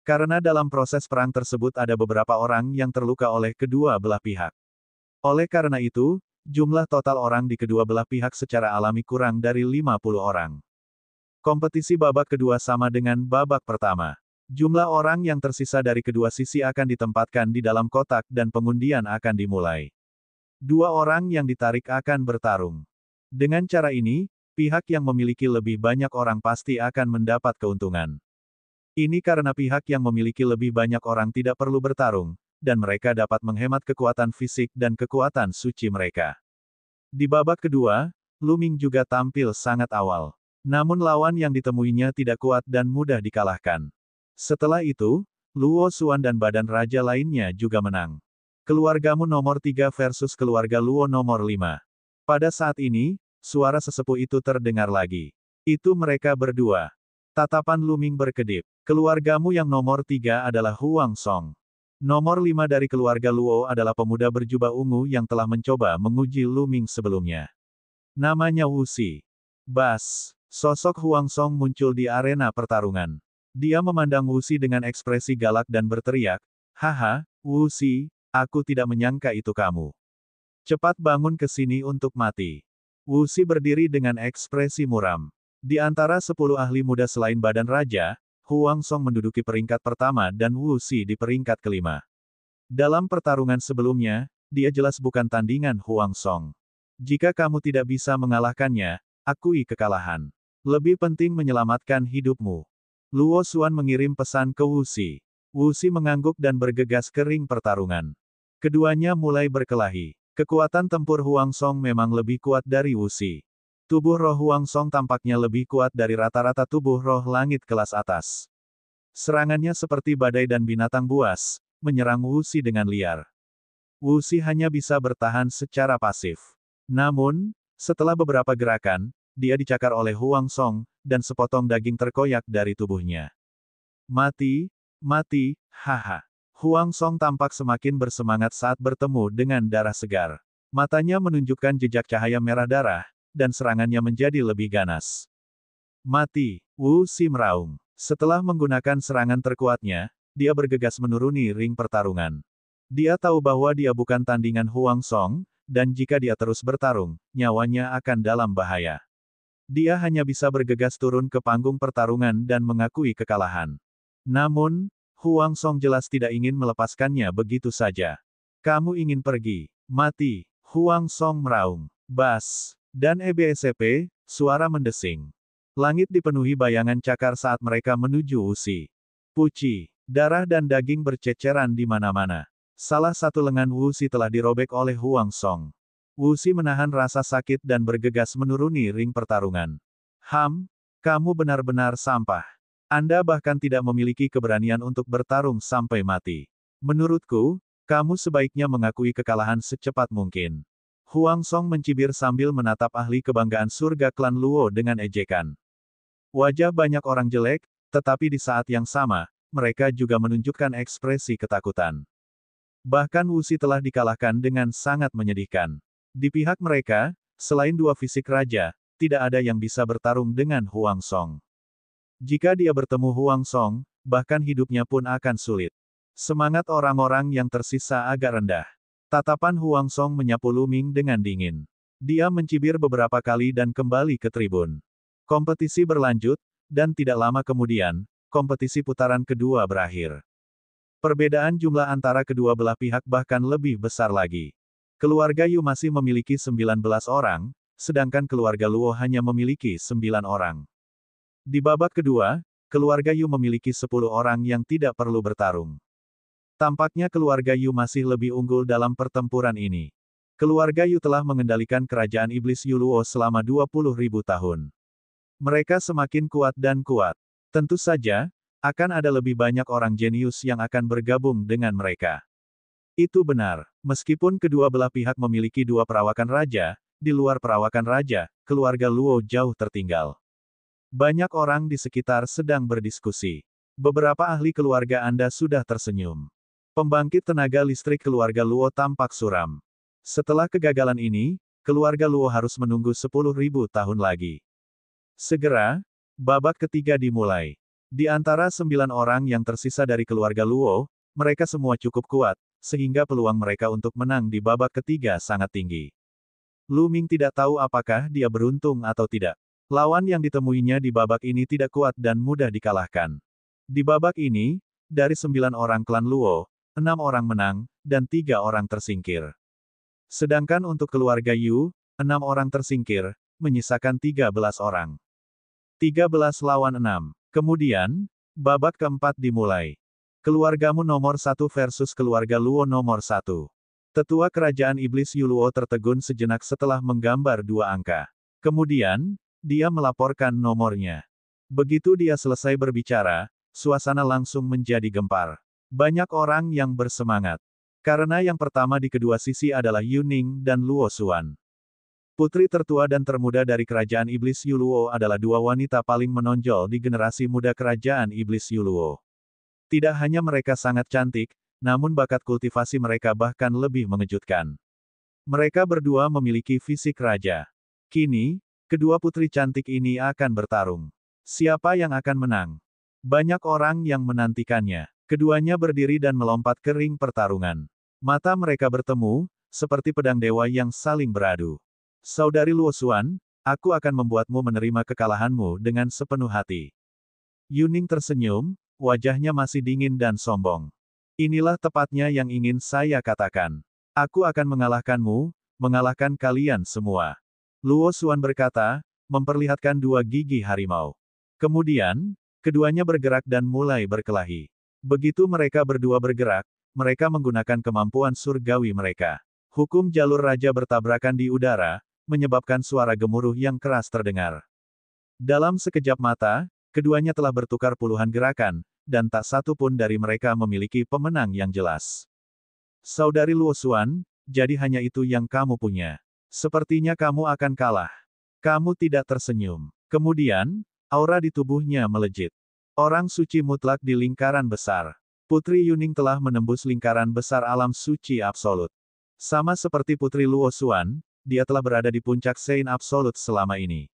Karena dalam proses perang tersebut ada beberapa orang yang terluka oleh kedua belah pihak. Oleh karena itu, jumlah total orang di kedua belah pihak secara alami kurang dari 50 orang. Kompetisi babak kedua sama dengan babak pertama. Jumlah orang yang tersisa dari kedua sisi akan ditempatkan di dalam kotak dan pengundian akan dimulai. Dua orang yang ditarik akan bertarung. Dengan cara ini, pihak yang memiliki lebih banyak orang pasti akan mendapat keuntungan. Ini karena pihak yang memiliki lebih banyak orang tidak perlu bertarung, dan mereka dapat menghemat kekuatan fisik dan kekuatan suci mereka. Di babak kedua, Lu Ming juga tampil sangat awal. Namun lawan yang ditemuinya tidak kuat dan mudah dikalahkan. Setelah itu, Luo Xuan dan badan raja lainnya juga menang. Keluargamu nomor 3 versus keluarga Luo nomor 5. Pada saat ini, suara sesepuh itu terdengar lagi. Itu mereka berdua. Tatapan Lu Ming berkedip. Keluargamu yang nomor 3 adalah Huang Song. Nomor 5 dari keluarga Luo adalah pemuda berjubah ungu yang telah mencoba menguji Lu Ming sebelumnya. Namanya Wu Xi. Bas. Sosok Huang Song muncul di arena pertarungan. Dia memandang Wu Xi dengan ekspresi galak dan berteriak, "Haha, Wu Xi, aku tidak menyangka itu kamu. Cepat bangun ke sini untuk mati." Wu Xi berdiri dengan ekspresi muram. Di antara 10 ahli muda selain badan raja, Huang Song menduduki peringkat pertama dan Wu Xi di peringkat kelima. Dalam pertarungan sebelumnya, dia jelas bukan tandingan Huang Song. Jika kamu tidak bisa mengalahkannya, akui kekalahan. Lebih penting menyelamatkan hidupmu. Luo Xuan mengirim pesan ke Wu Xi. Wu Xi mengangguk dan bergegas ke ring pertarungan. Keduanya mulai berkelahi. Kekuatan tempur Huang Song memang lebih kuat dari Wu Xi. Tubuh roh Huang Song tampaknya lebih kuat dari rata-rata tubuh roh langit kelas atas. Serangannya seperti badai dan binatang buas, menyerang Wu Xi dengan liar. Wu Xi hanya bisa bertahan secara pasif. Namun, setelah beberapa gerakan, dia dicakar oleh Huang Song, dan sepotong daging terkoyak dari tubuhnya. Mati, mati, haha. Huang Song tampak semakin bersemangat saat bertemu dengan darah segar. Matanya menunjukkan jejak cahaya merah darah, dan serangannya menjadi lebih ganas. Mati, Wu Xi meraung. Setelah menggunakan serangan terkuatnya, dia bergegas menuruni ring pertarungan. Dia tahu bahwa dia bukan tandingan Huang Song, dan jika dia terus bertarung, nyawanya akan dalam bahaya. Dia hanya bisa bergegas turun ke panggung pertarungan dan mengakui kekalahan. Namun, Huang Song jelas tidak ingin melepaskannya begitu saja. Kamu ingin pergi, mati, Huang Song meraung. Bas. Dan EBSP, suara mendesing. Langit dipenuhi bayangan cakar saat mereka menuju Wu Xi. Puci, darah dan daging berceceran di mana-mana. Salah satu lengan Wu Xi telah dirobek oleh Huang Song. Wu Xi menahan rasa sakit dan bergegas menuruni ring pertarungan. Kamu benar-benar sampah. Anda bahkan tidak memiliki keberanian untuk bertarung sampai mati. Menurutku, kamu sebaiknya mengakui kekalahan secepat mungkin. Huang Song mencibir sambil menatap ahli kebanggaan surga klan Luo dengan ejekan. Wajah banyak orang jelek, tetapi di saat yang sama, mereka juga menunjukkan ekspresi ketakutan. Bahkan Wu Xi telah dikalahkan dengan sangat menyedihkan. Di pihak mereka, selain dua fisik raja, tidak ada yang bisa bertarung dengan Huang Song. Jika dia bertemu Huang Song, bahkan hidupnya pun akan sulit. Semangat orang-orang yang tersisa agak rendah. Tatapan Huang Song menyapu Lu Ming dengan dingin. Dia mencibir beberapa kali dan kembali ke tribun. Kompetisi berlanjut, dan tidak lama kemudian, kompetisi putaran kedua berakhir. Perbedaan jumlah antara kedua belah pihak bahkan lebih besar lagi. Keluarga Yu masih memiliki 19 orang, sedangkan keluarga Luo hanya memiliki 9 orang. Di babak kedua, keluarga Yu memiliki 10 orang yang tidak perlu bertarung. Tampaknya keluarga Yu masih lebih unggul dalam pertempuran ini. Keluarga Yu telah mengendalikan kerajaan iblis Yu Luo selama 20.000 tahun. Mereka semakin kuat dan kuat. Tentu saja, akan ada lebih banyak orang jenius yang akan bergabung dengan mereka. Itu benar, meskipun kedua belah pihak memiliki dua perawakan raja, di luar perawakan raja, keluarga Luo jauh tertinggal. Banyak orang di sekitar sedang berdiskusi. Beberapa ahli keluarga Anda sudah tersenyum. Pembangkit tenaga listrik keluarga Luo tampak suram. Setelah kegagalan ini, keluarga Luo harus menunggu 10.000 tahun lagi. Segera, babak ketiga dimulai. Di antara 9 orang yang tersisa dari keluarga Luo, mereka semua cukup kuat, sehingga peluang mereka untuk menang di babak ketiga sangat tinggi. Lu Ming tidak tahu apakah dia beruntung atau tidak. Lawan yang ditemuinya di babak ini tidak kuat dan mudah dikalahkan. Di babak ini, dari 9 orang klan Luo, 6 orang menang, dan 3 orang tersingkir. Sedangkan untuk keluarga Yu, 6 orang tersingkir, menyisakan 13 orang. 13 lawan 6. Kemudian, babak keempat dimulai. Keluargamu nomor 1 versus keluarga Luo nomor 1. Tetua Kerajaan Iblis Yu Luo tertegun sejenak setelah menggambar 2 angka. Kemudian, dia melaporkan nomornya. Begitu dia selesai berbicara, suasana langsung menjadi gempar. Banyak orang yang bersemangat. Karena yang pertama di kedua sisi adalah Yu Ning dan Luo Xuan. Putri tertua dan termuda dari Kerajaan Iblis Yu Luo adalah 2 wanita paling menonjol di generasi muda Kerajaan Iblis Yu Luo. Tidak hanya mereka sangat cantik, namun bakat kultivasi mereka bahkan lebih mengejutkan. Mereka berdua memiliki fisik raja. Kini, kedua putri cantik ini akan bertarung. Siapa yang akan menang? Banyak orang yang menantikannya. Keduanya berdiri dan melompat ke ring pertarungan. Mata mereka bertemu, seperti pedang dewa yang saling beradu. Saudari Luo Xuan, aku akan membuatmu menerima kekalahanmu dengan sepenuh hati. Yu Ning tersenyum, wajahnya masih dingin dan sombong. Inilah tepatnya yang ingin saya katakan. Aku akan mengalahkanmu, mengalahkan kalian semua. Luo Xuan berkata, memperlihatkan 2 gigi harimau. Kemudian, keduanya bergerak dan mulai berkelahi. Begitu mereka berdua bergerak, mereka menggunakan kemampuan surgawi mereka. Hukum jalur raja bertabrakan di udara, menyebabkan suara gemuruh yang keras terdengar. Dalam sekejap mata, keduanya telah bertukar puluhan gerakan, dan tak satu pun dari mereka memiliki pemenang yang jelas. Saudari Luo Xuan, jadi hanya itu yang kamu punya. Sepertinya kamu akan kalah. Kamu tidak tersenyum. Kemudian, aura di tubuhnya melejit. Orang suci mutlak di lingkaran besar. Putri Yu Ning telah menembus lingkaran besar alam suci absolut. Sama seperti Putri Luo Xuan, dia telah berada di puncak Sein absolut selama ini.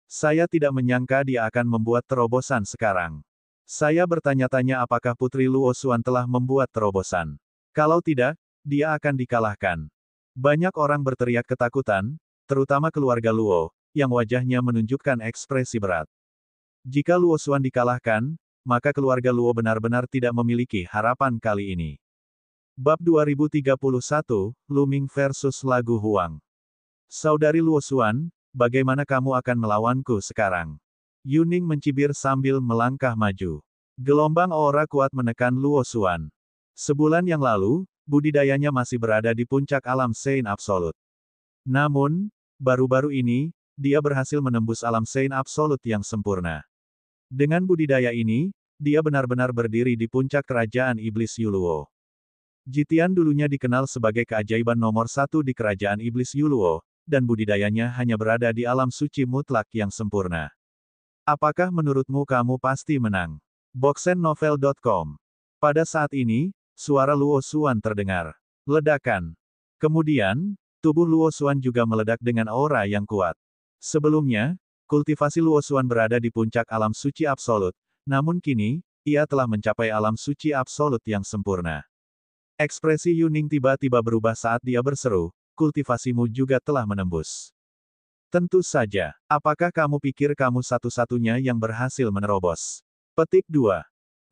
Saya tidak menyangka dia akan membuat terobosan sekarang. Saya bertanya-tanya apakah Putri Luo Xuan telah membuat terobosan. Kalau tidak, dia akan dikalahkan. Banyak orang berteriak ketakutan, terutama keluarga Luo, yang wajahnya menunjukkan ekspresi berat. Jika Luo Xuan dikalahkan, maka keluarga Luo benar-benar tidak memiliki harapan kali ini. Bab 2031, Lu Ming versus Lagu Huang. Saudari Luo Xuan, bagaimana kamu akan melawanku sekarang? Yu Ning mencibir sambil melangkah maju. Gelombang aura kuat menekan Luo Xuan. Sebulan yang lalu, budidayanya masih berada di puncak alam Sein absolut. Namun, baru-baru ini, dia berhasil menembus alam Sein absolut yang sempurna. Dengan budidaya ini, dia benar-benar berdiri di puncak kerajaan iblis Yu Luo. Jitian dulunya dikenal sebagai keajaiban nomor 1 di kerajaan iblis Yu Luo, dan budidayanya hanya berada di alam suci mutlak yang sempurna. Apakah menurutmu kamu pasti menang? Boxennovel.com. Pada saat ini, suara Luo Xuan terdengar. Ledakan. Kemudian, tubuh Luo Xuan juga meledak dengan aura yang kuat. Sebelumnya, kultivasi Luo Xuan berada di puncak alam suci absolut, namun kini, ia telah mencapai alam suci absolut yang sempurna. Ekspresi Yu Ning tiba-tiba berubah saat dia berseru, kultivasimu juga telah menembus. Tentu saja, apakah kamu pikir kamu satu-satunya yang berhasil menerobos? Petik 2.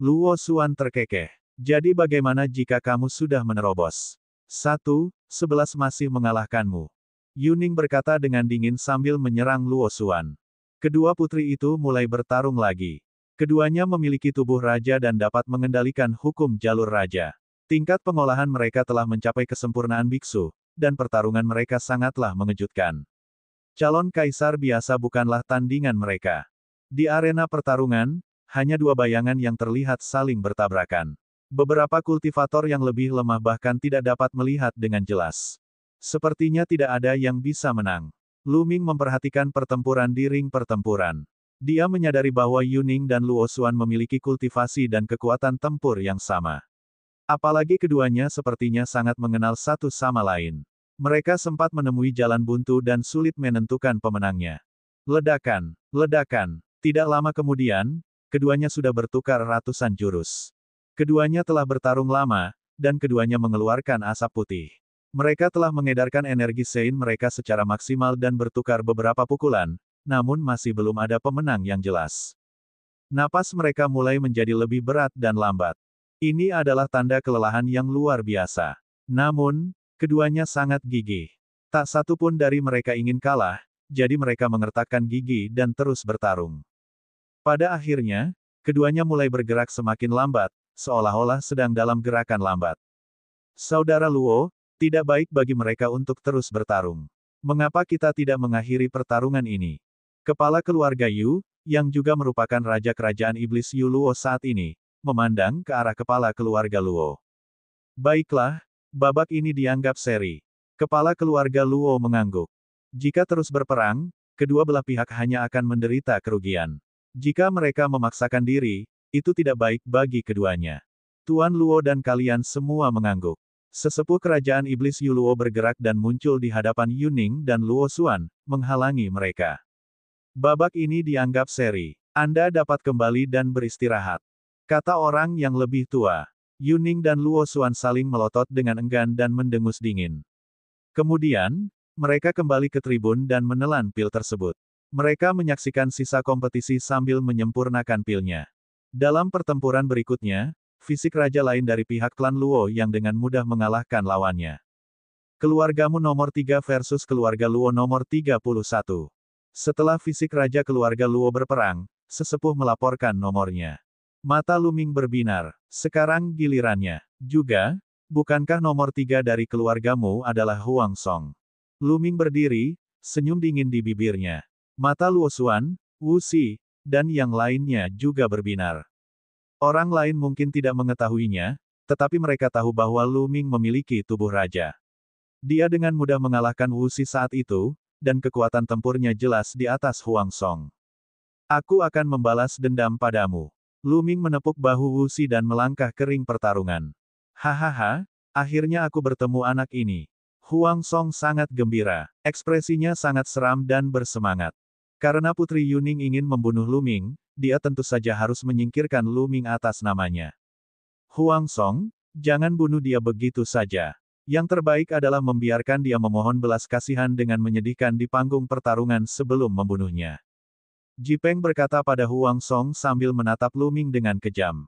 Luo Xuan terkekeh. Jadi bagaimana jika kamu sudah menerobos? 11 masih mengalahkanmu. Yu Ning berkata dengan dingin sambil menyerang Luo Xuan. Kedua putri itu mulai bertarung lagi. Keduanya memiliki tubuh raja dan dapat mengendalikan hukum jalur raja. Tingkat pengolahan mereka telah mencapai kesempurnaan biksu, dan pertarungan mereka sangatlah mengejutkan. Calon kaisar biasa bukanlah tandingan mereka. Di arena pertarungan, hanya 2 bayangan yang terlihat saling bertabrakan. Beberapa kultivator yang lebih lemah bahkan tidak dapat melihat dengan jelas. Sepertinya tidak ada yang bisa menang. Lu Ming memperhatikan pertempuran di ring pertempuran. Dia menyadari bahwa Yu Ning dan Luo Xuan memiliki kultivasi dan kekuatan tempur yang sama. Apalagi keduanya sepertinya sangat mengenal satu sama lain. Mereka sempat menemui jalan buntu dan sulit menentukan pemenangnya. Ledakan, ledakan. Tidak lama kemudian, keduanya sudah bertukar ratusan jurus. Keduanya telah bertarung lama, dan keduanya mengeluarkan asap putih. Mereka telah mengedarkan energi Sein mereka secara maksimal dan bertukar beberapa pukulan, namun masih belum ada pemenang yang jelas. Napas mereka mulai menjadi lebih berat dan lambat. Ini adalah tanda kelelahan yang luar biasa. Namun, keduanya sangat gigih. Tak satu pun dari mereka ingin kalah, jadi mereka mengertakkan gigi dan terus bertarung. Pada akhirnya, keduanya mulai bergerak semakin lambat, seolah-olah sedang dalam gerakan lambat. Saudara Luo, tidak baik bagi mereka untuk terus bertarung. Mengapa kita tidak mengakhiri pertarungan ini? Kepala keluarga Yu, yang juga merupakan raja kerajaan iblis Yu Luo saat ini, memandang ke arah kepala keluarga Luo. Baiklah, babak ini dianggap seri. Kepala keluarga Luo mengangguk. Jika terus berperang, kedua belah pihak hanya akan menderita kerugian. Jika mereka memaksakan diri, itu tidak baik bagi keduanya. Tuan Luo dan kalian semua mengangguk. Sesepuh kerajaan iblis Yu Luo bergerak dan muncul di hadapan Yuning dan Luo Xuan, menghalangi mereka. Babak ini dianggap seri. Anda dapat kembali dan beristirahat. Kata orang yang lebih tua. Yuning dan Luo Xuan saling melotot dengan enggan dan mendengus dingin. Kemudian, mereka kembali ke tribun dan menelan pil tersebut. Mereka menyaksikan sisa kompetisi sambil menyempurnakan pilnya. Dalam pertempuran berikutnya, fisik raja lain dari pihak klan Luo yang dengan mudah mengalahkan lawannya. Keluargamu nomor 3 versus keluarga Luo nomor 31. Setelah fisik raja keluarga Luo berperang, sesepuh melaporkan nomornya. Mata Luming berbinar. Sekarang gilirannya. Juga, bukankah nomor 3 dari keluargamu adalah Huang Song? Luming berdiri, senyum dingin di bibirnya. Mata Luo Xuan, Wu Xi, dan yang lainnya juga berbinar. Orang lain mungkin tidak mengetahuinya, tetapi mereka tahu bahwa Luming memiliki tubuh raja. Dia dengan mudah mengalahkan Wu Xi saat itu, dan kekuatan tempurnya jelas di atas Huang Song. Aku akan membalas dendam padamu. Luming menepuk bahu Wu Xi dan melangkah ke ring pertarungan. Hahaha, akhirnya aku bertemu anak ini. Huang Song sangat gembira. Ekspresinya sangat seram dan bersemangat. Karena Putri Yuning ingin membunuh Luming, dia tentu saja harus menyingkirkan Luming atas namanya. Huang Song, jangan bunuh dia begitu saja. Yang terbaik adalah membiarkan dia memohon belas kasihan dengan menyedihkan di panggung pertarungan sebelum membunuhnya. Jipeng berkata pada Huang Song sambil menatap Luming dengan kejam.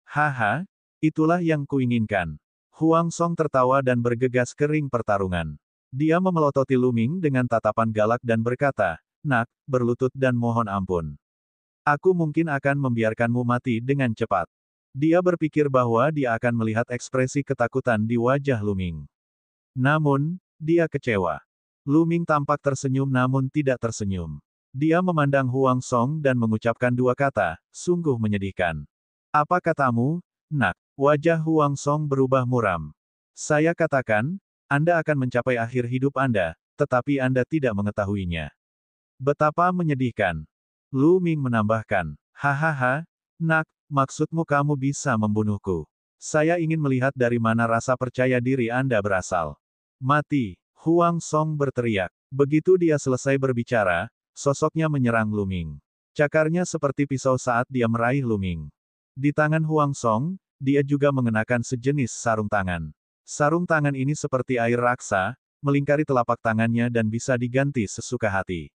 Haha, itulah yang kuinginkan. Huang Song tertawa dan bergegas ke ring pertarungan. Dia memelototi Luming dengan tatapan galak dan berkata, "Nak, berlutut dan mohon ampun. Aku mungkin akan membiarkanmu mati dengan cepat." Dia berpikir bahwa dia akan melihat ekspresi ketakutan di wajah Luming. Namun, dia kecewa. Luming tampak tersenyum namun tidak tersenyum. Dia memandang Huang Song dan mengucapkan dua kata, sungguh menyedihkan. Apa katamu, nak? Wajah Huang Song berubah muram. Saya katakan, Anda akan mencapai akhir hidup Anda, tetapi Anda tidak mengetahuinya. Betapa menyedihkan. Luming menambahkan, hahaha, nak, maksudmu kamu bisa membunuhku. Saya ingin melihat dari mana rasa percaya diri Anda berasal. Mati, Huang Song berteriak. Begitu dia selesai berbicara, sosoknya menyerang Luming. Cakarnya seperti pisau saat dia meraih Luming. Di tangan Huang Song, dia juga mengenakan sejenis sarung tangan. Sarung tangan ini seperti air raksa, melingkari telapak tangannya dan bisa diganti sesuka hati.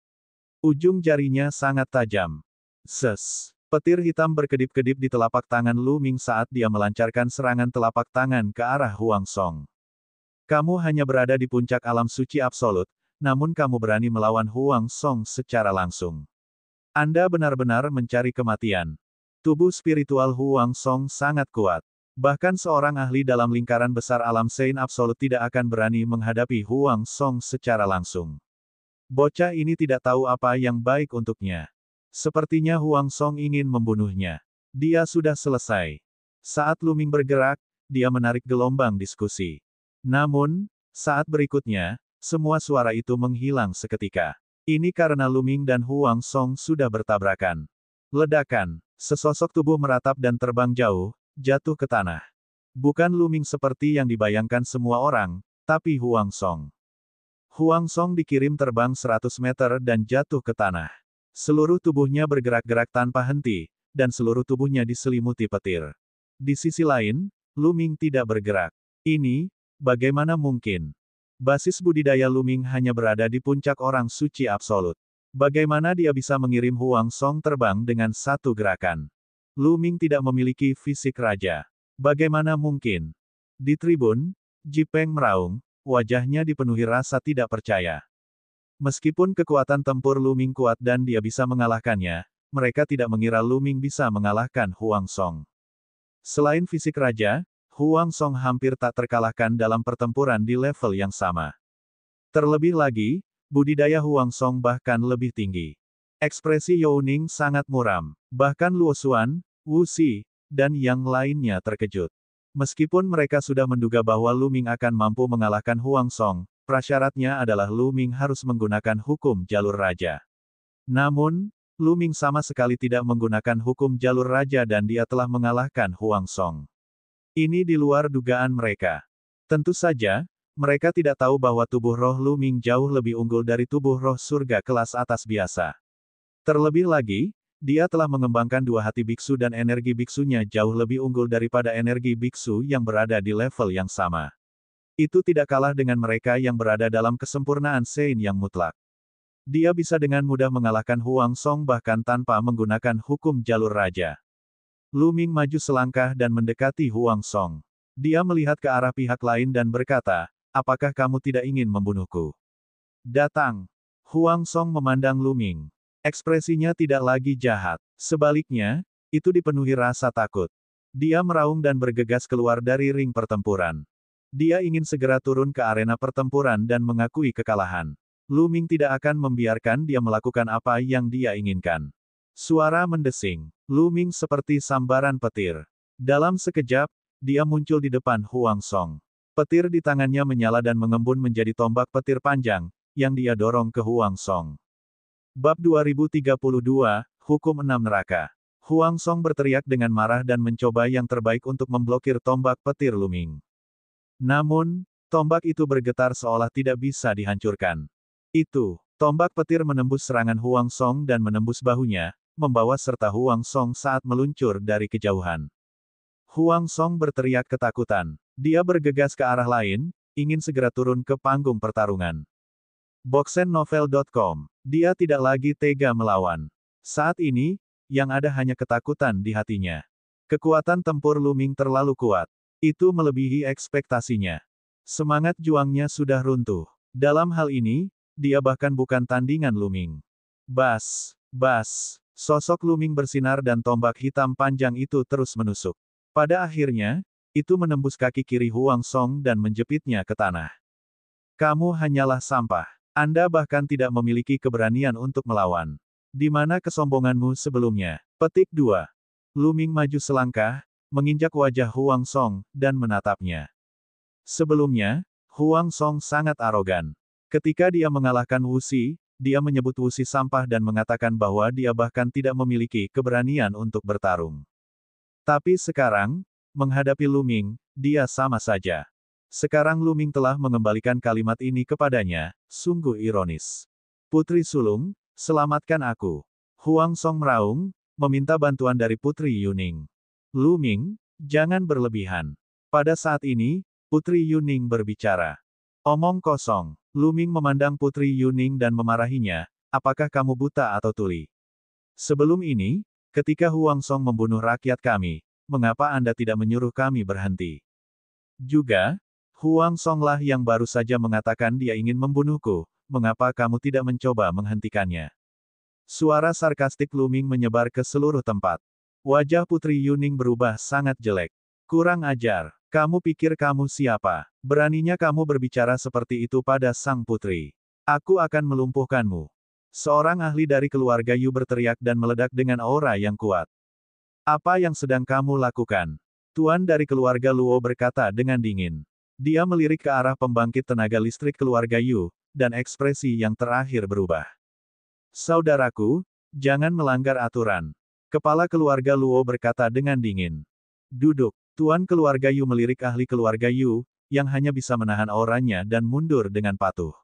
Ujung jarinya sangat tajam. Ses. Petir hitam berkedip-kedip di telapak tangan Luming saat dia melancarkan serangan telapak tangan ke arah Huang Song. Kamu hanya berada di puncak alam suci absolut, namun kamu berani melawan Huang Song secara langsung. Anda benar-benar mencari kematian. Tubuh spiritual Huang Song sangat kuat. Bahkan seorang ahli dalam lingkaran besar alam Sein absolut tidak akan berani menghadapi Huang Song secara langsung. Bocah ini tidak tahu apa yang baik untuknya. Sepertinya Huang Song ingin membunuhnya. Dia sudah selesai. Saat Luming bergerak, dia menarik gelombang diskusi. Namun, saat berikutnya, semua suara itu menghilang seketika. Ini karena Luming dan Huang Song sudah bertabrakan. Ledakan. Sesosok tubuh meratap dan terbang jauh, jatuh ke tanah. Bukan Luming seperti yang dibayangkan semua orang, tapi Huang Song. Huang Song dikirim terbang 100 meter dan jatuh ke tanah. Seluruh tubuhnya bergerak-gerak tanpa henti, dan seluruh tubuhnya diselimuti petir. Di sisi lain, Luming tidak bergerak. Ini Bagaimana mungkin? Basis budidaya Luming hanya berada di puncak orang suci absolut. Bagaimana dia bisa mengirim Huang Song terbang dengan satu gerakan? Luming tidak memiliki fisik raja. Bagaimana mungkin? Di tribun, Ji Peng meraung, wajahnya dipenuhi rasa tidak percaya. Meskipun kekuatan tempur Luming kuat dan dia bisa mengalahkannya, mereka tidak mengira Luming bisa mengalahkan Huang Song. Selain fisik raja, Huang Song hampir tak terkalahkan dalam pertempuran di level yang sama. Terlebih lagi, budidaya Huang Song bahkan lebih tinggi. Ekspresi Yao Ning sangat muram. Bahkan Luo Xuan, Wu Xi, dan yang lainnya terkejut. Meskipun mereka sudah menduga bahwa Luming akan mampu mengalahkan Huang Song, prasyaratnya adalah Luming harus menggunakan hukum jalur raja. Namun, Luming sama sekali tidak menggunakan hukum jalur raja dan dia telah mengalahkan Huang Song. Ini di luar dugaan mereka. Tentu saja, mereka tidak tahu bahwa tubuh roh Luming jauh lebih unggul dari tubuh roh surga kelas atas biasa. Terlebih lagi, dia telah mengembangkan dua hati biksu dan energi biksunya jauh lebih unggul daripada energi biksu yang berada di level yang sama. Itu tidak kalah dengan mereka yang berada dalam kesempurnaan Sein yang mutlak. Dia bisa dengan mudah mengalahkan Huang Song bahkan tanpa menggunakan hukum jalur raja. Luming maju selangkah dan mendekati Huang Song. Dia melihat ke arah pihak lain dan berkata, apakah kamu tidak ingin membunuhku? Datang. Huang Song memandang Luming. Ekspresinya tidak lagi jahat. Sebaliknya, itu dipenuhi rasa takut. Dia meraung dan bergegas keluar dari ring pertempuran. Dia ingin segera turun ke arena pertempuran dan mengakui kekalahan. Luming tidak akan membiarkan dia melakukan apa yang dia inginkan. Suara mendesing. Luming seperti sambaran petir. Dalam sekejap, dia muncul di depan Huang Song. Petir di tangannya menyala dan mengembun menjadi tombak petir panjang, yang dia dorong ke Huang Song. Bab 2032, Hukum 6 Neraka. Huang Song berteriak dengan marah dan mencoba yang terbaik untuk memblokir tombak petir Luming. Namun, tombak itu bergetar seolah tidak bisa dihancurkan. Tombak petir menembus serangan Huang Song dan menembus bahunya, membawa serta Huang Song saat meluncur dari kejauhan. Huang Song berteriak ketakutan. Dia bergegas ke arah lain, ingin segera turun ke panggung pertarungan. Boxennovel.com. Dia tidak lagi tega melawan. Saat ini, yang ada hanya ketakutan di hatinya. Kekuatan tempur Luming terlalu kuat. Itu melebihi ekspektasinya. Semangat juangnya sudah runtuh. Dalam hal ini, dia bahkan bukan tandingan Luming. Bas. Sosok Luming bersinar dan tombak hitam panjang itu terus menusuk. Pada akhirnya, itu menembus kaki kiri Huang Song dan menjepitnya ke tanah. Kamu hanyalah sampah. Anda bahkan tidak memiliki keberanian untuk melawan. Di mana kesombonganmu sebelumnya? Petik 2. Luming maju selangkah, menginjak wajah Huang Song, dan menatapnya. Sebelumnya, Huang Song sangat arogan. Ketika dia mengalahkan Wu Xi, dia menyebut Wu Xi sampah dan mengatakan bahwa dia bahkan tidak memiliki keberanian untuk bertarung. Tapi sekarang, menghadapi Luming, dia sama saja. Sekarang Luming telah mengembalikan kalimat ini kepadanya, sungguh ironis. Putri sulung, selamatkan aku. Huang Song meraung, meminta bantuan dari Putri Yuning. Luming, jangan berlebihan. Pada saat ini, Putri Yuning berbicara. Omong kosong. Luming memandang Putri Yuning dan memarahinya, apakah kamu buta atau tuli? Sebelum ini, ketika Huang Song membunuh rakyat kami, mengapa Anda tidak menyuruh kami berhenti? Juga, Huang Songlah yang baru saja mengatakan dia ingin membunuhku, mengapa kamu tidak mencoba menghentikannya? Suara sarkastik Luming menyebar ke seluruh tempat. Wajah Putri Yuning berubah sangat jelek. Kurang ajar. Kamu pikir kamu siapa? Beraninya kamu berbicara seperti itu pada sang putri. Aku akan melumpuhkanmu. Seorang ahli dari keluarga Yu berteriak dan meledak dengan aura yang kuat. Apa yang sedang kamu lakukan? Tuan dari keluarga Luo berkata dengan dingin. Dia melirik ke arah pembangkit tenaga listrik keluarga Yu, dan ekspresi yang terakhir berubah. Saudaraku, jangan melanggar aturan. Kepala keluarga Luo berkata dengan dingin. Duduk. Tuan keluarga Yu melirik ahli keluarga Yu, yang hanya bisa menahan auranya dan mundur dengan patuh.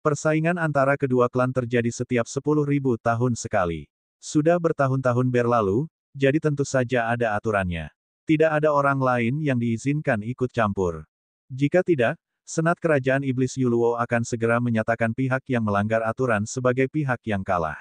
Persaingan antara kedua klan terjadi setiap 10.000 tahun sekali. Sudah bertahun-tahun berlalu, jadi tentu saja ada aturannya. Tidak ada orang lain yang diizinkan ikut campur. Jika tidak, Senat Kerajaan Iblis Yuluo akan segera menyatakan pihak yang melanggar aturan sebagai pihak yang kalah.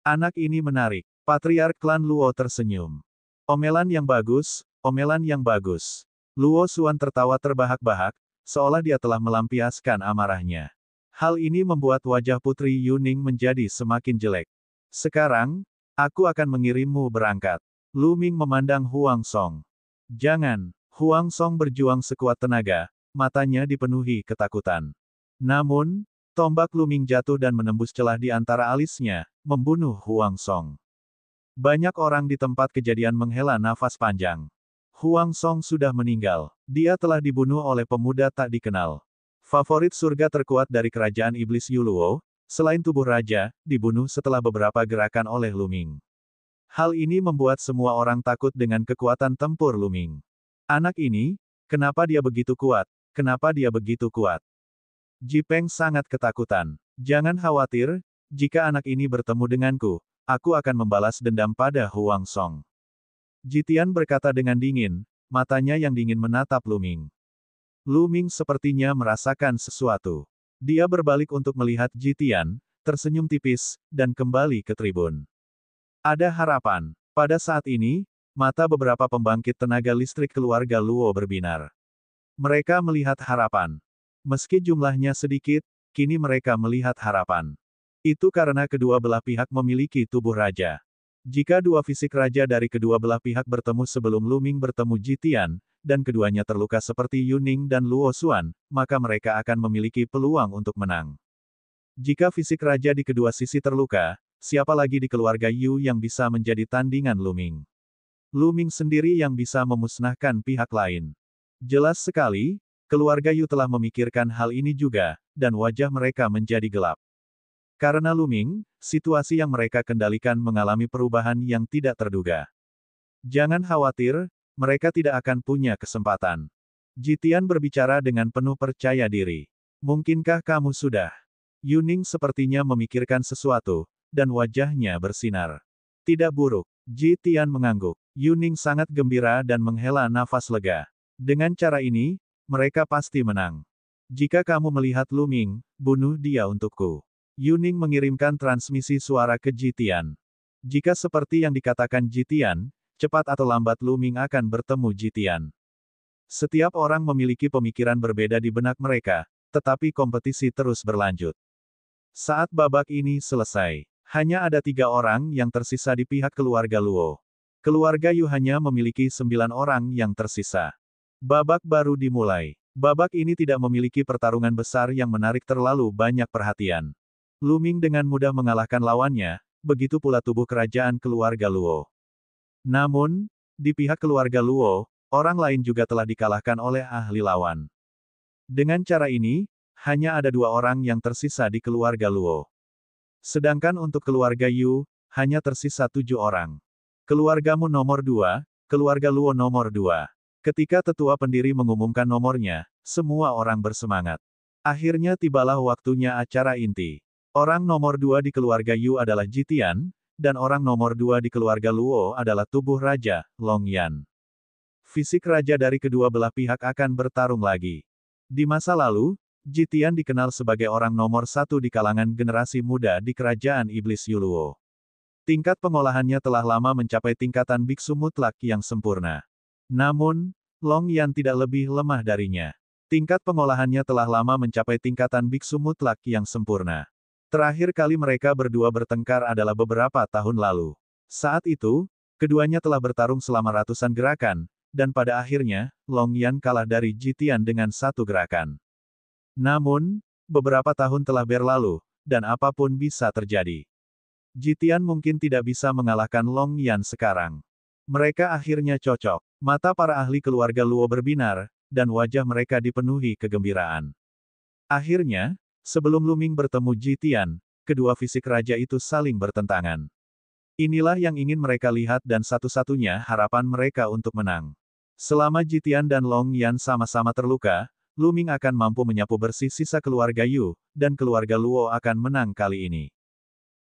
Anak ini menarik. Patriark klan Luo tersenyum. Omelan yang bagus, omelan yang bagus. Luo Xuan tertawa terbahak-bahak, seolah dia telah melampiaskan amarahnya. Hal ini membuat wajah Putri Yuning menjadi semakin jelek. Sekarang, aku akan mengirimmu berangkat. Lu Ming memandang Huang Song. Jangan. Huang Song berjuang sekuat tenaga, matanya dipenuhi ketakutan. Namun, tombak Lu Ming jatuh dan menembus celah di antara alisnya, membunuh Huang Song. Banyak orang di tempat kejadian menghela nafas panjang. Huang Song sudah meninggal. Dia telah dibunuh oleh pemuda tak dikenal. Favorit surga terkuat dari kerajaan iblis Yuluo, selain tubuh raja, dibunuh setelah beberapa gerakan oleh Lu Ming. Hal ini membuat semua orang takut dengan kekuatan tempur Lu Ming. Anak ini, kenapa dia begitu kuat? Kenapa dia begitu kuat? Ji Peng sangat ketakutan. Jangan khawatir, jika anak ini bertemu denganku, aku akan membalas dendam pada Huang Song. Jitian berkata dengan dingin, matanya yang dingin menatap Lu Ming. Lu Ming sepertinya merasakan sesuatu. Dia berbalik untuk melihat Jitian, tersenyum tipis, dan kembali ke tribun. Ada harapan. Pada saat ini, mata beberapa pembangkit tenaga listrik keluarga Luo berbinar. Mereka melihat harapan. Meski jumlahnya sedikit, kini mereka melihat harapan. Itu karena kedua belah pihak memiliki tubuh raja. Jika dua fisik raja dari kedua belah pihak bertemu sebelum Lu Ming bertemu Jitian, dan keduanya terluka seperti Yuning dan Luo Xuan, maka mereka akan memiliki peluang untuk menang. Jika fisik raja di kedua sisi terluka, siapa lagi di keluarga Yu yang bisa menjadi tandingan Lu Ming? Lu Ming sendiri yang bisa memusnahkan pihak lain. Jelas sekali, keluarga Yu telah memikirkan hal ini juga, dan wajah mereka menjadi gelap. Karena Lu Ming, situasi yang mereka kendalikan mengalami perubahan yang tidak terduga. Jangan khawatir, mereka tidak akan punya kesempatan. Jitian berbicara dengan penuh percaya diri. Mungkinkah kamu sudah? Yuning sepertinya memikirkan sesuatu, dan wajahnya bersinar. Tidak buruk. Jitian mengangguk. Yuning sangat gembira dan menghela nafas lega. Dengan cara ini, mereka pasti menang. Jika kamu melihat Lu Ming, bunuh dia untukku. Yuning mengirimkan transmisi suara ke Jitian. Jika seperti yang dikatakan Jitian, cepat atau lambat Lu Ming akan bertemu Jitian. Setiap orang memiliki pemikiran berbeda di benak mereka, tetapi kompetisi terus berlanjut. Saat babak ini selesai, hanya ada 3 orang yang tersisa di pihak keluarga Luo. Keluarga Yu hanya memiliki 9 orang yang tersisa. Babak baru dimulai. Babak ini tidak memiliki pertarungan besar yang menarik terlalu banyak perhatian. Lu Ming dengan mudah mengalahkan lawannya, begitu pula tubuh kerajaan keluarga Luo. Namun, di pihak keluarga Luo, orang lain juga telah dikalahkan oleh ahli lawan. Dengan cara ini, hanya ada 2 orang yang tersisa di keluarga Luo. Sedangkan untuk keluarga Yu, hanya tersisa 7 orang. Keluargamu nomor 2, keluarga Luo nomor 2. Ketika tetua pendiri mengumumkan nomornya, semua orang bersemangat. Akhirnya tibalah waktunya acara inti. Orang nomor 2 di keluarga Yu adalah Jitian, dan orang nomor 2 di keluarga Luo adalah tubuh raja, Long Yan. Fisik raja dari kedua belah pihak akan bertarung lagi. Di masa lalu, Jitian dikenal sebagai orang nomor 1 di kalangan generasi muda di kerajaan iblis Yuluo. Tingkat pengolahannya telah lama mencapai tingkatan biksu mutlak yang sempurna. Namun, Long Yan tidak lebih lemah darinya. Tingkat pengolahannya telah lama mencapai tingkatan biksu mutlak yang sempurna. Terakhir kali mereka berdua bertengkar adalah beberapa tahun lalu. Saat itu, keduanya telah bertarung selama ratusan gerakan, dan pada akhirnya, Long Yan kalah dari Jitian dengan 1 gerakan. Namun, beberapa tahun telah berlalu, dan apapun bisa terjadi. Jitian mungkin tidak bisa mengalahkan Long Yan sekarang. Mereka akhirnya cocok. Mata para ahli keluarga Luo berbinar, dan wajah mereka dipenuhi kegembiraan. Akhirnya, sebelum Lu Ming bertemu Jitian, kedua fisik raja itu saling bertentangan. Inilah yang ingin mereka lihat dan satu-satunya harapan mereka untuk menang. Selama Jitian dan Long Yan sama-sama terluka, Lu Ming akan mampu menyapu bersih sisa keluarga Yu, dan keluarga Luo akan menang kali ini.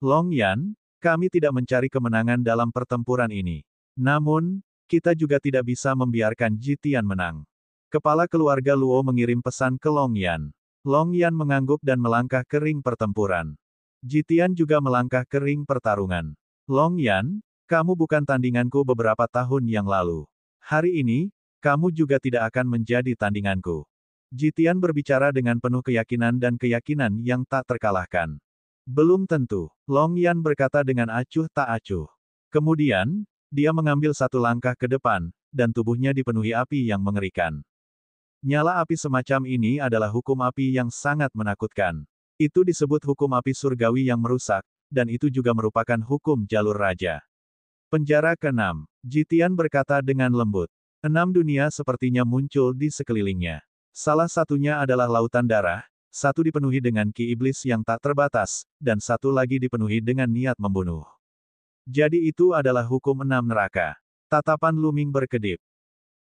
Long Yan, kami tidak mencari kemenangan dalam pertempuran ini. Namun, kita juga tidak bisa membiarkan Jitian menang. Kepala keluarga Luo mengirim pesan ke Long Yan. Long Yan mengangguk dan melangkah ke ring pertempuran. Jitian juga melangkah ke ring pertarungan. Long Yan, kamu bukan tandinganku beberapa tahun yang lalu. Hari ini, kamu juga tidak akan menjadi tandinganku. Jitian berbicara dengan penuh keyakinan dan keyakinan yang tak terkalahkan. Belum tentu, Long Yan berkata dengan acuh tak acuh. Kemudian, dia mengambil satu langkah ke depan, dan tubuhnya dipenuhi api yang mengerikan. Nyala api semacam ini adalah hukum api yang sangat menakutkan. Itu disebut hukum api surgawi yang merusak, dan itu juga merupakan hukum jalur raja. Penjara ke-6. Jitian berkata dengan lembut. 6 dunia sepertinya muncul di sekelilingnya. Salah satunya adalah lautan darah, satu dipenuhi dengan ki iblis yang tak terbatas, dan satu lagi dipenuhi dengan niat membunuh. Jadi itu adalah hukum 6 neraka. Tatapan Lu Ming berkedip.